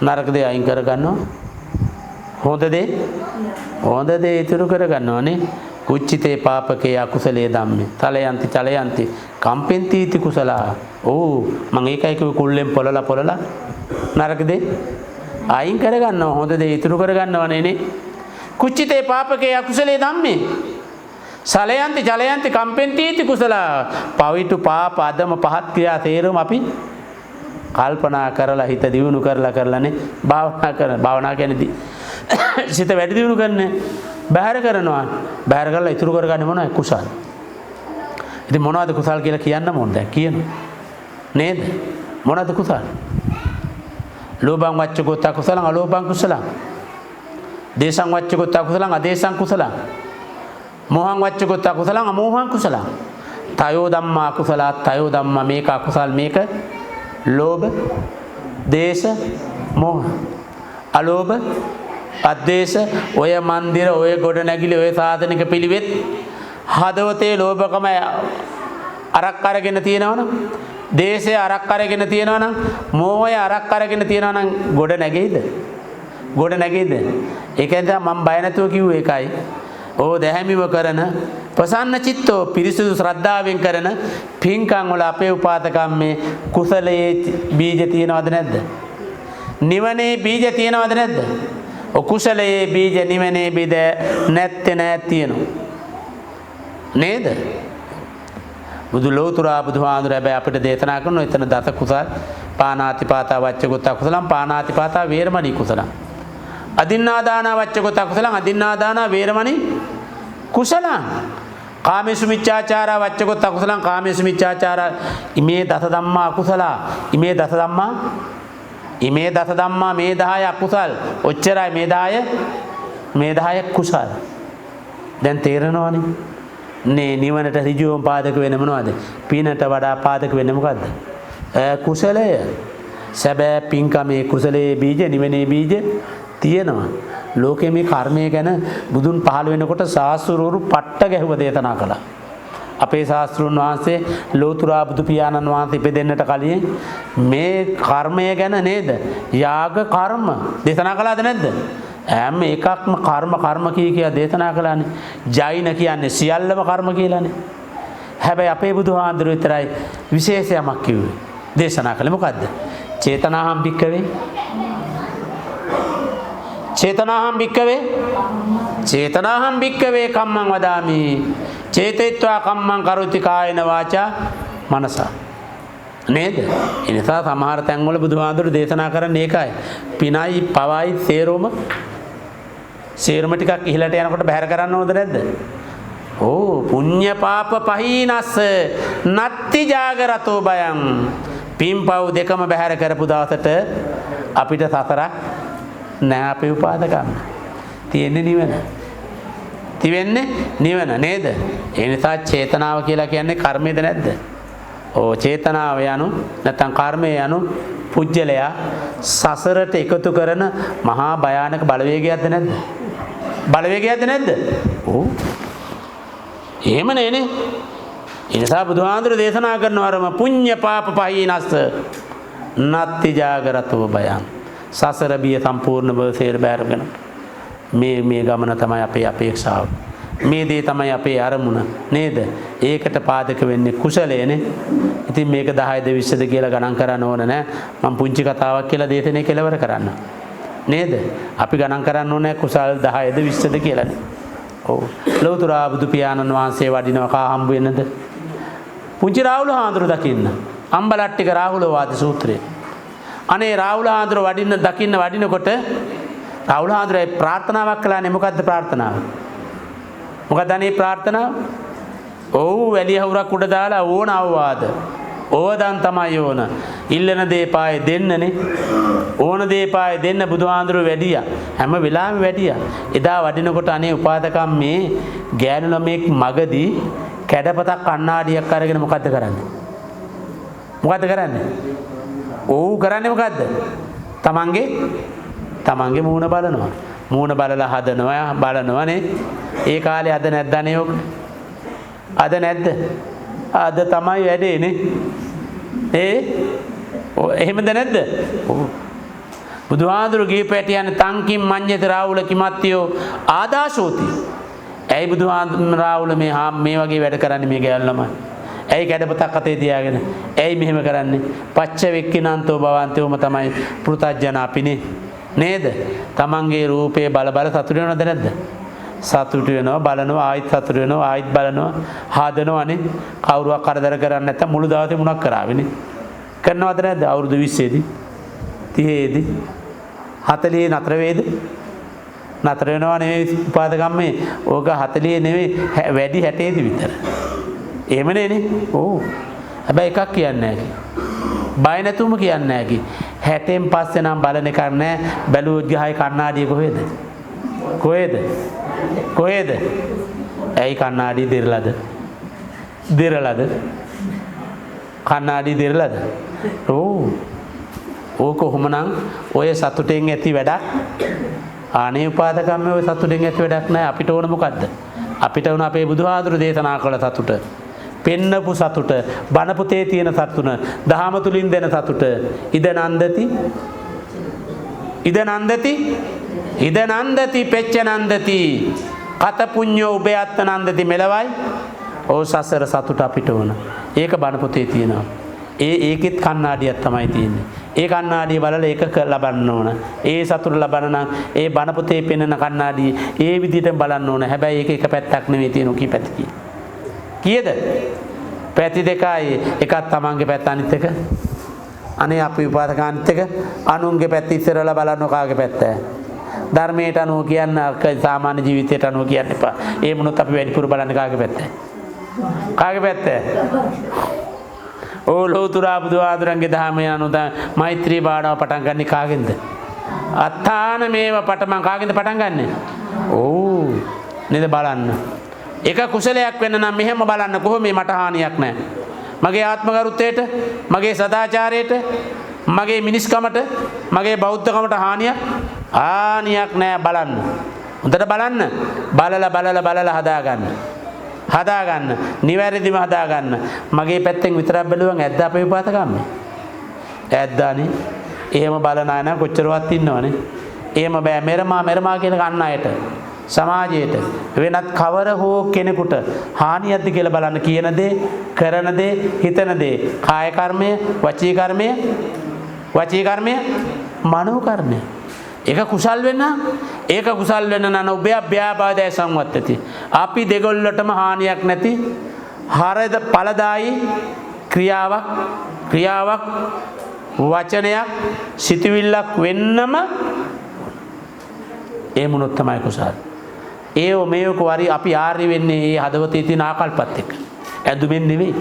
නරක දේ අයින් කර ගන්නවා. හොඳ දේ ඉතුරු කර ගන්නවානේ. කුච්චිතේ පාපකේ අකුසලයේ ධම්මේ චලයන්ති කම්පෙන්ති इति කුසලා. ඕ මම ඒකයි කිව්වේ කුල්ලෙන් පොළලා නරක දේ අයින් කර ගන්නවා. හොඳ දේ ඉතුරු කර ගන්නවනේ නේ. කුච්චිතේ පාපකේ අකුසලයේ ධම්මේ චලයන්ති කම්පෙන්ති इति කුසලා. පවිතු පාප අදම පහත් ක්‍රියා තේරුම අපි කල්පනා කරලා හිත දියුණු කරලානේ භාවනා කියන්නේ සිත වැඩි දියුණු කරන්නේ. බහැර කරනවා. බහැර කරලා ඉතුරු කරගන්නේ මොනවද? කුසල්. ඉතින් මොනවද කුසල් කියලා කියන්න ඕන දැන් කියනවා. නේද? මොනවද කුසල්? ලෝභං වච්චගත කුසලං අලෝභං කුසලං. දේශං වච්චගත කුසලං අදේශං කුසලං. මෝහං වච්චගත කුසලං අමෝහං කුසලං. තයෝ ධම්මා කුසලා තයෝ ධම්මා මේක අකුසල් මේක ලෝභ දේශ මෝහ. අලෝභ අද්වේෂ ඔය මන්දිර ඔය ගොඩ නැගිලි ඔය සාධනික පිළිවෙත් හදවතේ ලෝභකම අරක් අරගෙන තියෙනවනම් දේශය අරක් අරගෙන තියෙනවනම් මෝහය අරක් අරගෙන තියෙනවනම් ගොඩ නැගෙයිද? ඒකෙන්ද මම බය නැතුව කිව්වේ ඒකයි. ඕ දැහැමිව කරන ප්‍රසන්න චිත්තෝ පිරිසුදු ශ්‍රද්ධාවෙන් කරන පින්කම් වල අපේ උපාතකම්මේ කුසලයේ බීජ තියෙනවද නැද්ද? නිවනේ බීජ තියෙනවද නැද්ද? කුසලයේ බීජ නිවනේ බීජ නැත්තේ තියෙනවා. නේද? බුදු ලෝතුරා බුදුහාඳුර හැබැයි අපිට දේශනා කරන එතන දස කුසල පානාතිපාතා වච්චගත කුසලම් පානාතිපාතා වේරමණී කුසලම් අදින්නාදානා වච්චගත කුසලම් අදින්නාදානා වේරමණී කුසලම් කාමේසු මිච්ඡාචාරා වච්චගත කුසලම් කාමේසු මිච්ඡාචාරා ඉමේ දස ධම්මා කුසලා ඉමේ දස ධම්මා මේ 10 අකුසල් ඔච්චරයි මේ 10 කුසල්. දැන් තේරෙනවනේ. නේ නිවනට ඍජුවම පාදක වෙන්නේ මොනවද? පිනට වඩා පාදක වෙන්නේ මොකද්ද? කුසලය. සැබෑ පින්කමේ කුසලයේ බීජ නිවනේ බීජ තියෙනවා. ලෝකයේ මේ කර්මය ගැන බුදුන් පහළ වෙනකොට ශාස්ත්‍රවරු පට්ට ගැහුව දේශනා කළා. අපේ ශාස්ත්‍රඥ වහන්සේ ලෝතුරා බුදු පියාණන් වහන්සේ ඉපදෙන්නට කලින් මේ කර්මය ගැන නේද? යාග කර්ම දේශනා කළාද නැද්ද? හැම එකක්ම කර්ම කිය දේශනා කළානේ. ජෛන කියන්නේ සියල්ලම කර්ම කියලානේ. හැබැයි අපේ බුදුහාඳුරු විතරයි විශේෂ යමක් කිව්වේ. දේශනා කළේ මොකද්ද? චේතනාහම් භික්කවේ චේතනාහම් භික්කවේ කම්මං වදාමි චේතෙත්වා කම්මං කරොති කායන වාචා මනසා. නේද? ඒ නිසා සමහර තැන්වල බුදුහාඳුරු දේශනා කරන්නේ ඒකයි. පිනයි පවයි සේරම ටිකක් ඉහළට යනකොට බැහැර කරන්න ඕනද නැද්ද? ඕ පුඤ්ඤ පාප පහීනස්ස නත්ති ජාගරතෝ බයං. පින්පව් දෙකම බැහැර කරපු දවසට අපිට සසරක් නෑ. අපේ උපාදකම් තියෙන්නේ නිවන. තිවෙන්නේ නිවන නේද? ඒ නිසා චේතනාව කියලා කියන්නේ කර්මයේද නැද්ද? ඕ චේතනාව යනු නැත්නම් කර්මය යනු පුජ්‍යලයා සසරට එකතු කරන මහා භයානක බලවේගයක්ද නැද්ද? බලවේගයක්ද නැද්ද? ඕ එහෙම නේනේ. ඒ නිසා බුදුහාඳුර දේශනා කරනවාරම පුඤ්ඤ පාප පහීනස්ස නත්ති ජාගරතෝ බයං. සසර බිය සම්පූර්ණ බවසේර බැරගෙන මේ ගමන තමයි අපේ අපේක්ෂාව. මේ දේ තමයි අපේ අරමුණ නේද? ඒකට පාදක වෙන්නේ කුසලයනේ. ඉතින් මේක 10ද 20ද කියලා ගණන් කරන්න ඕන නෑ. මම පුංචි කතාවක් කියලා දේශනේ කෙලවර කරන්න. නේද? අපි ගණන් කරන්න ඕනේ කුසල් 10ද 20ද කියලානේ. ඔව්. ලෞතුරා බුදු පියාණන් වහන්සේ වඩිනවා කා හම්බ වෙන්නද? පුංචි රාහුල හාමුදුරුවෝ දකින්න. අම්බලට්ටික රාහුල වාද සූත්‍රය. අනේ රාහුල හාමුදුරුවෝ දකින්න වඩිනකොට රාහුල හාමුදුරුවෝ ප්‍රාර්ථනාවක් කළානේ. මොකද්ද ප්‍රාර්ථනාව? මොකද අනේ ප්‍රාර්ථනාව? ඔව් වැලිය හවුරක් උඩ දාලා ඕන අවවාද. ඕවදන් තමයි ඕන. ඉල්ලන දේ පායේ දෙන්නනේ. ඕන දේ පායේ දෙන්න බුදුහාඳුරු වැඩියා. හැම වෙලාවෙම වැඩියා. එදා වඩිනකොට අනේ උපාදකම් මේ ගෑනු ළමෙක් මගදී කැඩපතක් කණ්ණාඩියක් අරගෙන මොකද්ද කරන්නේ? මොකද්ද කරන්නේ? ඔව් කරන්නේ මොකද්ද? තමන්ගේ මූණ බලනවා. මූණ බලලා හදනවා බලනවනේ. ඒ කාලේ අද නැද්ද අනේ ඔක? අද නැද්ද? අද තමයි වැඩේනේ. එහෙමද නැද්ද? ඔව්. බුදුහාඳුරු ගිහිපැට යන්නේ තංකින් මඤ්ඤත රාහුල කිමත්තියෝ ආදාශෝති. ඇයි බුදුහාඳුරු රාහුල මේ වගේ වැඩ කරන්නේ මේ ගෑනු ළමයි? ඇයි කැඩපතක් අතේ තියාගෙන? ඇයි මෙහෙම කරන්නේ? පච්ච වෙක්කිනන්තෝ භවන්තෝම තමයි පෘථජ්ජන අපිනේ. නේද? තමන්ගේ රූපේ බල සතුට වෙනවද නැද්ද? සතුට වෙනවා බලනවා ආයිත් සතුට වෙනවා ආයිත් බලනවා හදනවනේ. කවුරුවක් කරදර කරන්නේ නැත්තම් මුළු දවසේ මුණක් කරාවිනේ. කරනවද නැද්ද? අවුරුදු 20 දී 30 දී 40 නතර වේද? නතර වෙනවා නෙවෙයි උපාදකම්මේ. ඕක 40 නෙවෙයි වැඩි 60 දී විතර. එහෙමනේ නේ. ඕ. හැබැයි එකක් කියන්නේ නැහැ. බය නැතුම කියන්නේ නැහැ. 60න් පස්සේ නම් බලන එකක් නැහැ. බැලුවොත් ගහයි කණ්ණාඩිය කොහෙද? ඇයි කණ්ණාඩිය දිරලද? කණ්ණාඩිය දිරලද? ඕ. ඕක කොහොමනම් ඔය සතුටෙන් ඇති වැඩක්? ආනේ උපාදකම්මේ ඔය සතුටෙන් ඇති වැඩක් නැහැ. අපිට ඕන මොකද්ද? අපිට උන අපේ බුදුහාඳුරු දේශනා කළ සතුට. පෙන්නපු සතුට, බණ පොතේ තියෙන සතුන, දහම තුලින් දෙන සතුට. ඉද නන්දති පෙච්ච නන්දති කත පුඤ්ඤෝ උභයත්ත නන්දති මෙලවයි. ඕ සසර සතුට අපිට ඕන. ඒක බණ පොතේ තියෙනවා. ඒකෙත් කණ්ණාඩියක් තමයි තියෙන්නේ. ඒ කණ්ණාඩිය බලලා ඒක ලබන්න ඕන. ඒ සතුට ලබන්න නම් ඒ බණ පොතේ පෙන්වන කණ්ණාඩිය ඒ විදිහට බලන්න ඕන. හැබැයි ඒක එක පැත්තක් නෙවෙයි තියෙන කී පැත්තකින්. කීයද? පැති දෙකයි. එකක් තමන්ගේ පැත්ත අනිත් එක. අනේ අපි උපාසක අනිත් එක අනුන්ගේ පැත්ත ඉස්සරලා බලන්න කාගේ පැත්ත? ධර්මයට අනුව කියන්න සාමාන්‍ය ජීවිතයට අනුව කියන්න එපා. ඒ මොනොත් අපි වැඩිපුර බලන්නේ කාගේ පැත්ත? කාගේ පැත්ත? ඕ ලෝතුරා බුදුහාඳුරන්ගේ දහම යනුව මෛත්‍රී භාවනාව පටන් ගන්නේ කාගෙන්ද? අත්තාන මේව පටමන් කාගෙන්ද පටන් ගන්නෙ? ඕ නේද බලන්න. එක කුසලයක් වෙන්න නම් මෙහෙම බලන්න කොහොම මට හානියක් නැහැ. මගේ ආත්ම ගරුත්වයට, මගේ සදාචාරයට, මගේ මිනිස්කමට මගේ බෞද්ධකමට හානියක් නෑ බලන්න. හොඳට බලන්න. බලලා හදාගන්න. නිවැරදිව හදාගන්න. මගේ පැත්තෙන් විතරක් බැලුවම ඇද්ද අපේ විපාතකම්ම? ඇද්දානේ. එහෙම බලන අය නම් කොච්චරවත් ඉන්නවනේ. එහෙම බෑ මෙරමා කියලා ගන්න අයට. සමාජයට වෙනත් කවර හෝ කෙනෙකුට හානියක්ද කියලා බලන්න කියන දේ, කරන දේ, හිතන දේ, කාය කර්මය, වචී කර්මය, මනෝ කර්මය. ඒක කුසල් වෙන්න නම් ඔබේ අභ්‍යාපාදය සංවත්තති. අපි දෙගොල්ලටම හානියක් නැති හරද ඵලදායි ක්‍රියාවක් වචනයක් සිතුවිල්ලක් වෙන්නම ඒ මොනොත් තමයි කුසල්. මේක වරි අපි ආර්ය වෙන්නේ මේ හදවතේ තියෙන ආකල්පත් එක්ක. ඇඳුමින් නෙවෙයි.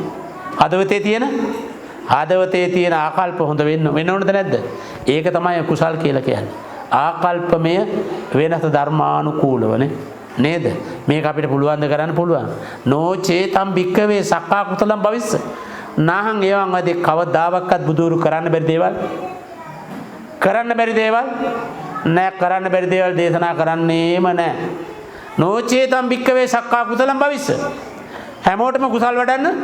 හදවතේ තියෙන ආකල්ප හොඳ වෙන්න ඕනද නැද්ද? ඒක තමයි කුසල් කියලා කියන්නේ. ආකල්පමය වෙනස ධර්මානුකූලවනේ නේද? මේක අපිට පුළුවන් ද කරන්න පුළුවන්. නොචේතම් භික්කවේ සක්කා කුසලම් භවිස්ස. නාහං ඒවං වදේ කවදාවත් බුදුරු කරන්න බැරි දේවල් දේශනා කරන්නේම නැහැ. නොචේතම් භික්කවේ සක්කා කුසලම් භවිස්ස. හැමෝටම කුසල් වඩන්න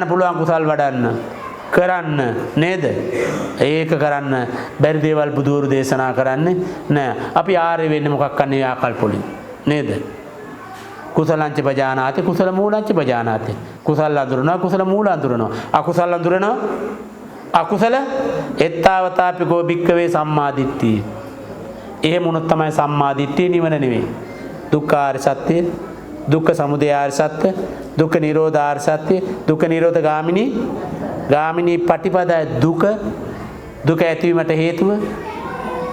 පුළුවන් කරන්න නේද? ඒක කරන්න බැරි දේවල් බුදුරු දේශනා කරන්නේ නෑ. අපි ආර්ය වෙන්නේ මොකක් අන්නේ ආකල්ප වලින් නේද? කුසලංච පජානාති කුසල මූලංච පජානාති. කුසල අඳුරනවා කුසල මූල අඳුරනවා. අකුසල අඳුරනවා අකුසල එත්තාවතාපි ගෝ භික්කවේ සම්මාදිට්ඨිය. එහෙම වුණොත් තමයි සම්මාදිට්ඨිය නිවන නෙවෙයි. දුක්ඛාර සත්‍ය, දුක්ඛ සමුදය ආර්ය සත්‍ය, දුක්ඛ නිරෝධ ආර්ය සත්‍ය, දුක්ඛ නිරෝධ ගාමිනී පටිපදා දුක ඇතිවීමට හේතුව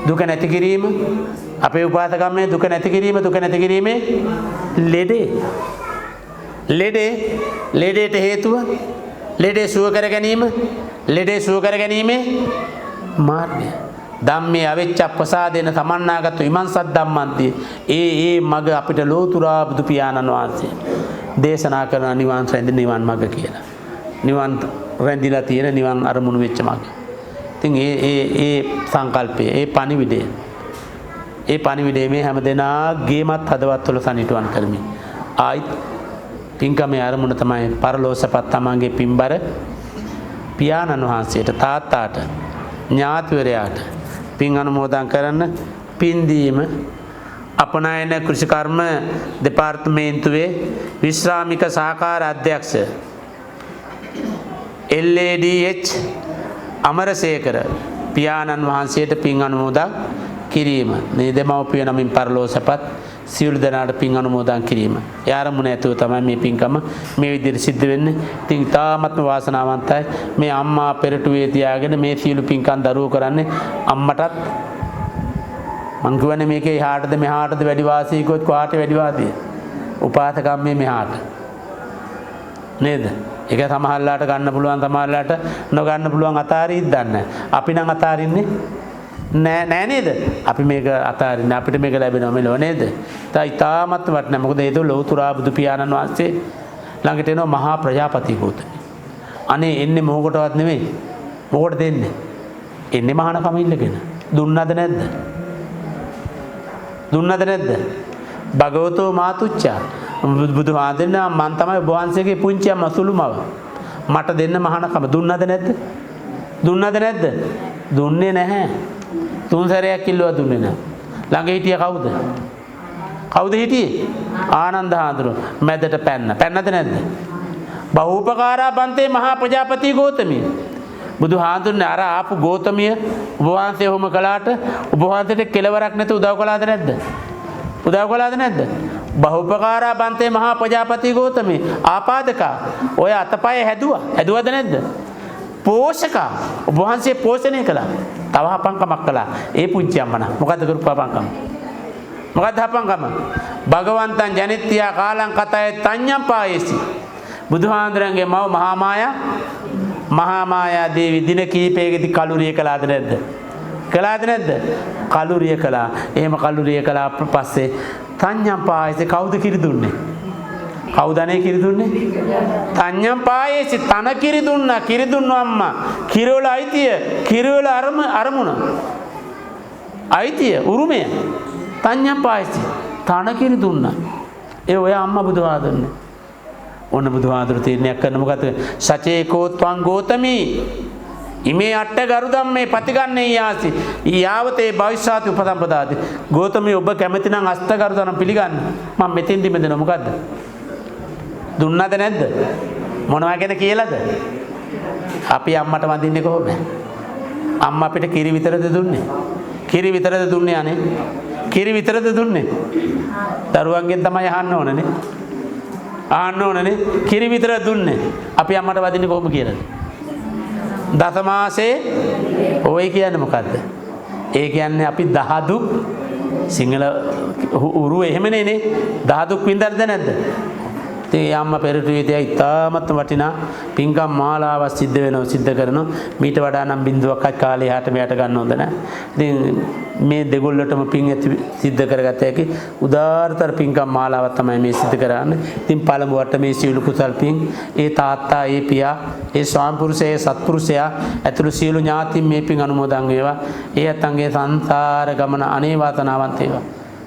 දුක නැති කිරීම. අපේ උපාසකම්මේ දුක නැති කිරීමේ ලෙඩේට හේතුව ලෙඩේ සුව කර ගැනීමේ මාර්ගය. ධම්මේ අවිච්ඡප්පසාදේන සමන්නාගත ඉමං සද්ධම්මන්ති. ඒ මග අපිට ලෝතුරා බුදු පියාණන් වහන්සේ දේශනා කරන නිවන් මග කියලා. නිවන් රැඳිලා තියෙන නිවන් අරමුණු වෙච්ච මග. ඉතින් ඒ සංකල්පය, ඒ පණිවිඩය මේ හැමදෙනාගේමත් හදවත් වල සනිටුවන් කරමි. ආයිත් පින්කමේ අරමුණ තමයි පරලෝසපත් තමන්ගේ පින්බර පියාණන් වහන්සේට, තාත්තාට, ඥාතිවරයාට පින් අනුමෝදන් කරන්න. පින් දීම අපනයන කෘෂිකර්ම දෙපාර්තමේන්තුවේ විශ්‍රාමික සහකාර අධ්‍යක්ෂ LADH අමරසේකර පියාණන් වහන්සේට පින් අනුමෝදන් කිරීම. මේ දෙමව්පිය නමින් පරලෝසපත් සියලු දෙනාට පින් අනුමෝදන් කිරීම. ඒ ආරමුණ ඇතුව තමයි මේ පින්කම මේ විදිහට සිද්ධ වෙන්නේ. ඉතින් තාමත්ම වාසනාවන්තයි. මේ අම්මා පෙරටුවේ තියාගෙන මේ සියලු පින්කම් දරුවෝ කරන්නේ. අම්මටත් මං කියන්නේ මේකේ එහාටද මෙහාටද වැඩි වාසිය කිව්වොත් කොහාට වැඩි වාසිය? උපාසකම්මේ මෙහාට. නේද? ඒක සමහරලාට ගන්න පුළුවන්, සමහරලාට නොගන්න පුළුවන්. අතාරින්න දන්නේ. අපි නම් අතාරින්නේ නෑ නේද? අපි මේක අතාරින්නේ. අපිට මේක ලැබෙනවා මෙලොව නේද? තාමත් වටිනවා. මොකද ඒක ලෞතුරා බුදු පියාණන් වහන්සේ ළඟට එනවා මහා ප්‍රජාපති ගෝතමී. අනේ එන්නේ මොකටවත් නෙමෙයි. මොකටද එන්නේ? එන්නේ මහානකම ඉල්ලගෙන. දුන්නද නැද්ද? භගවතෝ මාතුච්චා. බුදුහාඳුන මන් තමයි ඔබ වහන්සේගේ පුංචි අම්මා සුළුමව. මට දෙන්න මහානකම දුන්නද නැද්ද? දුන්නේ නැහැ. 3 සැරයක් කිල්ලුවා දුන්නේ නැහැ. ළඟ හිටිය කවුද හිටියේ? ආනන්ද හාමුදුරුවෝ. මැදට පැන්නද නැද්ද? බහූපකාරා බන්තේ මහා ප්‍රජාපති ගෝතමිය. බුදුහාඳුන්නේ අර ආපු ගෝතමිය ඔබ වහන්සේ ඔහොම කළාට ඔබ වහන්සේට කෙලවරක් නැති උදව් කළාද නැද්ද? බහූපකාරා බන්තේ මහා ප්‍රජාපති ගෝතමී ආපාදකා. ඔය අතපය හැදුවද නැද්ද? පෝෂකා. ඔබ වහන්සේ පෝෂණය කළා. තව හපංකමක් කළා. ඒ පුංචි අම්මන මොකද්ද කරපු හපංකම? භගවන්තං ජනිත්‍යා කාලං කතය තඤ්ඤම් පායේසි. බුදුහාඳුරන්ගේ මව මහා මායා දේවි දින කීපයකදී කලුරිය කළාද නැද්ද? කලුරිය කළා. එහෙම කලුරිය කළා පස්සේ තඤ්ඤම් පායේසි කවුද කිරි දුන්නේ? කවුද අනේ කිරි දුන්නේ? තඤ්ඤම් පායේසි තන කිරි දුන්නා. කිරි දුන්නු අම්මා. කිරි වල අයිතිය, කිරි වල අරමුණ. අයිතිය, උරුමය. තඤ්ඤම් පායේසි තන කිරි දුන්නා. ඒ ඔය අම්මා බුදුහාඳුන්නේ. ඔන්න බුදුහාඳුර තීරණයක් කරන මොකද? සචේකෝ ත්වං ගෝතමී ඉමේ අට්ඨ ගරු ධම්මේ පතිගන්නේ යාසි යාවතේ භවිෂ්‍යාති උපසම්පදාති. ගෝතමී ඔබ කැමති නම් අෂ්ඨ ගරු ධර්ම පිළිගන්න. මම මෙතෙන්දි මෙදෙන මොකද්ද? දුන්නද නැද්ද? මොනවා ගැන කියලාද? අපි අම්මට වඳින්නේ කොහොමද? අම්මා අපිට කිරි විතරද දුන්නේ? කිරි විතරද දුන්නේ අනේ? කිරි විතරද දුන්නේ? දරුවන්ගෙන් තමයි අහන්න ඕනනේ. අහන්න ඕනනේ. කිරි විතර දුන්නේ. අපි අම්මට වදින්නේ කොහොම කියලාද? දසමාසේ ඔය කියන්නේ මොකද්ද? ඒ කියන්නේ අපි දහදුක් සිංහල උරු එහෙමනේ නේ. දහදුක් වින්දර්ද නැද්ද? ඉතින් අම්මා පෙරට වේදේ ඉතාමත් වටිනා පින්කම් මාලාවක් සිද්ධ කරනවා. මීට වඩා නම් බින්දුවක්වත් කාලේ එහාට මෙහාට ගන්න හොඳ නැහැ. ඉතින් මේ දෙගොල්ලටම පින් සිද්ධ කරගත හැකි උදාාරතර පින්කම් මාලාවක් තමයි මේ සිද්ධ කරන්නේ. ඉතින් පළමුවට මේ සියලු කුසල් පින් ඒ තාත්තා, ඒ පියා, ඒ ස්වාමි පුරුෂයා, ඒ සත්පුරුෂයා ඇතුළු සියලු ඥාතීන් මේ පින් අනුමෝදන් වේවා. ඒ අතංගේ සංසාර ගමන අනේවාතනාවන්ත වේවා.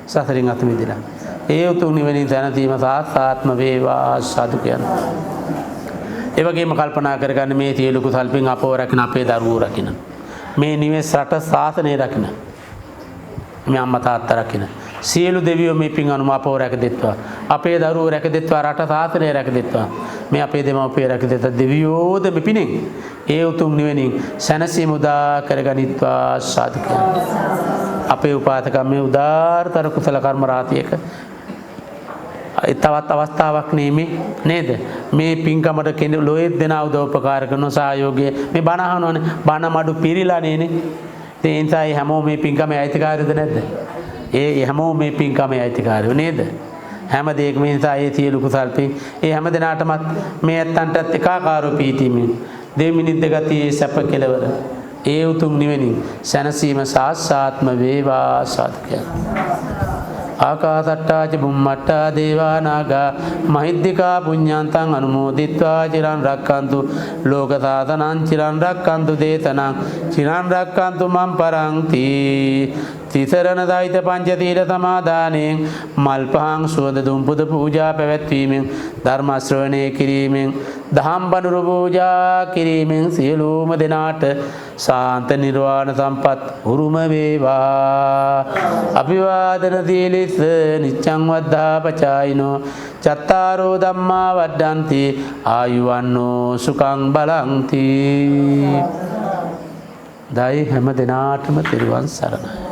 සසරින් අත මිදලා ඒ උතුම් නිවනින් දැනීම සාත්ම වේවා සාදු කියනවා. ඒ වගේම කල්පනා කරගන්න මේ සියලු කුසල් පින් අපව රකින්න, අපේ දරුවෝ රකින්න. මේ නිවෙස් රට ශාසනය රකින්න. මේ අම්මා තාත්තා රකින්න. සියලු දෙවියෝ මේ පින් අනුම අපව රැකදෙත්වා. අපේ දරුවෝ රැකදෙත්වා, රට ශාසනය රැකදෙත්වා. මේ අපේ දෙමව්පියෝ රැකදෙත්වා. දෙවියෝද මෙපිනෙන් ඒ උතුම් නිවනින් සැනසීම උදා කරගනිත්වා සාදු කියනවා. අපේ උපාසකම් මේ උදාාරතර කුසල කර්ම රාශියක තවත් අවස්ථාවක් නෙමෙයි නේද? මේ පින්කමට කෙනෙක් ලෝයෙත් දෙනා උදව්පකාර කරන සහයෝගය මේ බණ අහනවනේ. බණ මඩු පිරීලා නේනේ. ඒ නිසා හැමෝම මේ පින්කමේ අයිතිකාරයද නැද්ද? ඒ හැමෝම මේ පින්කමේ අයිතිකාරයෝ නේද? හැම දෙයකම නිසා ඒ සියලු කුසල් පින් ඒ හැම දිනාටමත් මේ ඇත්තන්ටත් එකාකාරව පීතිමින් දෙමිනිද්ද ගතියේ සැප කෙලවර ඒ උතුම් නිවෙනින් සැනසීම සාත්ම වේවා සාදු කියනවා. ආකාසට්ටා ච බුම්මට්ටා දේවා නාග මහිද්దికා පුඤ්ඤාන්තං අනුමෝදිත්වා චිරන් රක්칸තු ලෝක සාසනං චිරන් රක්칸තු දේශනං චිරන් රක්칸තු මම් පරන්ති. තිසරණ දායිත පංචශීල සමාදානෙන් මල් පහන් සුවඳ දුම් පුද පූජා පැවැත්වීමෙන් ධර්ම ශ්‍රවණය කිරීමෙන් දහම් බඳුරු පූජා කිරීමෙන් සියලුම දෙනාට සාන්ත නිර්වාණ සම්පත් උරුම වේවා. අභිවාදන සීලිස නිච්ඡං වද්ධා පචායිනෝ චත්තාරෝ ධම්මා වඩ්ඩಂತಿ ආයුවන්නෝ සුඛං බලಂತಿ. දෛ හැම දිනාටම තෙරුවන් සරණයි.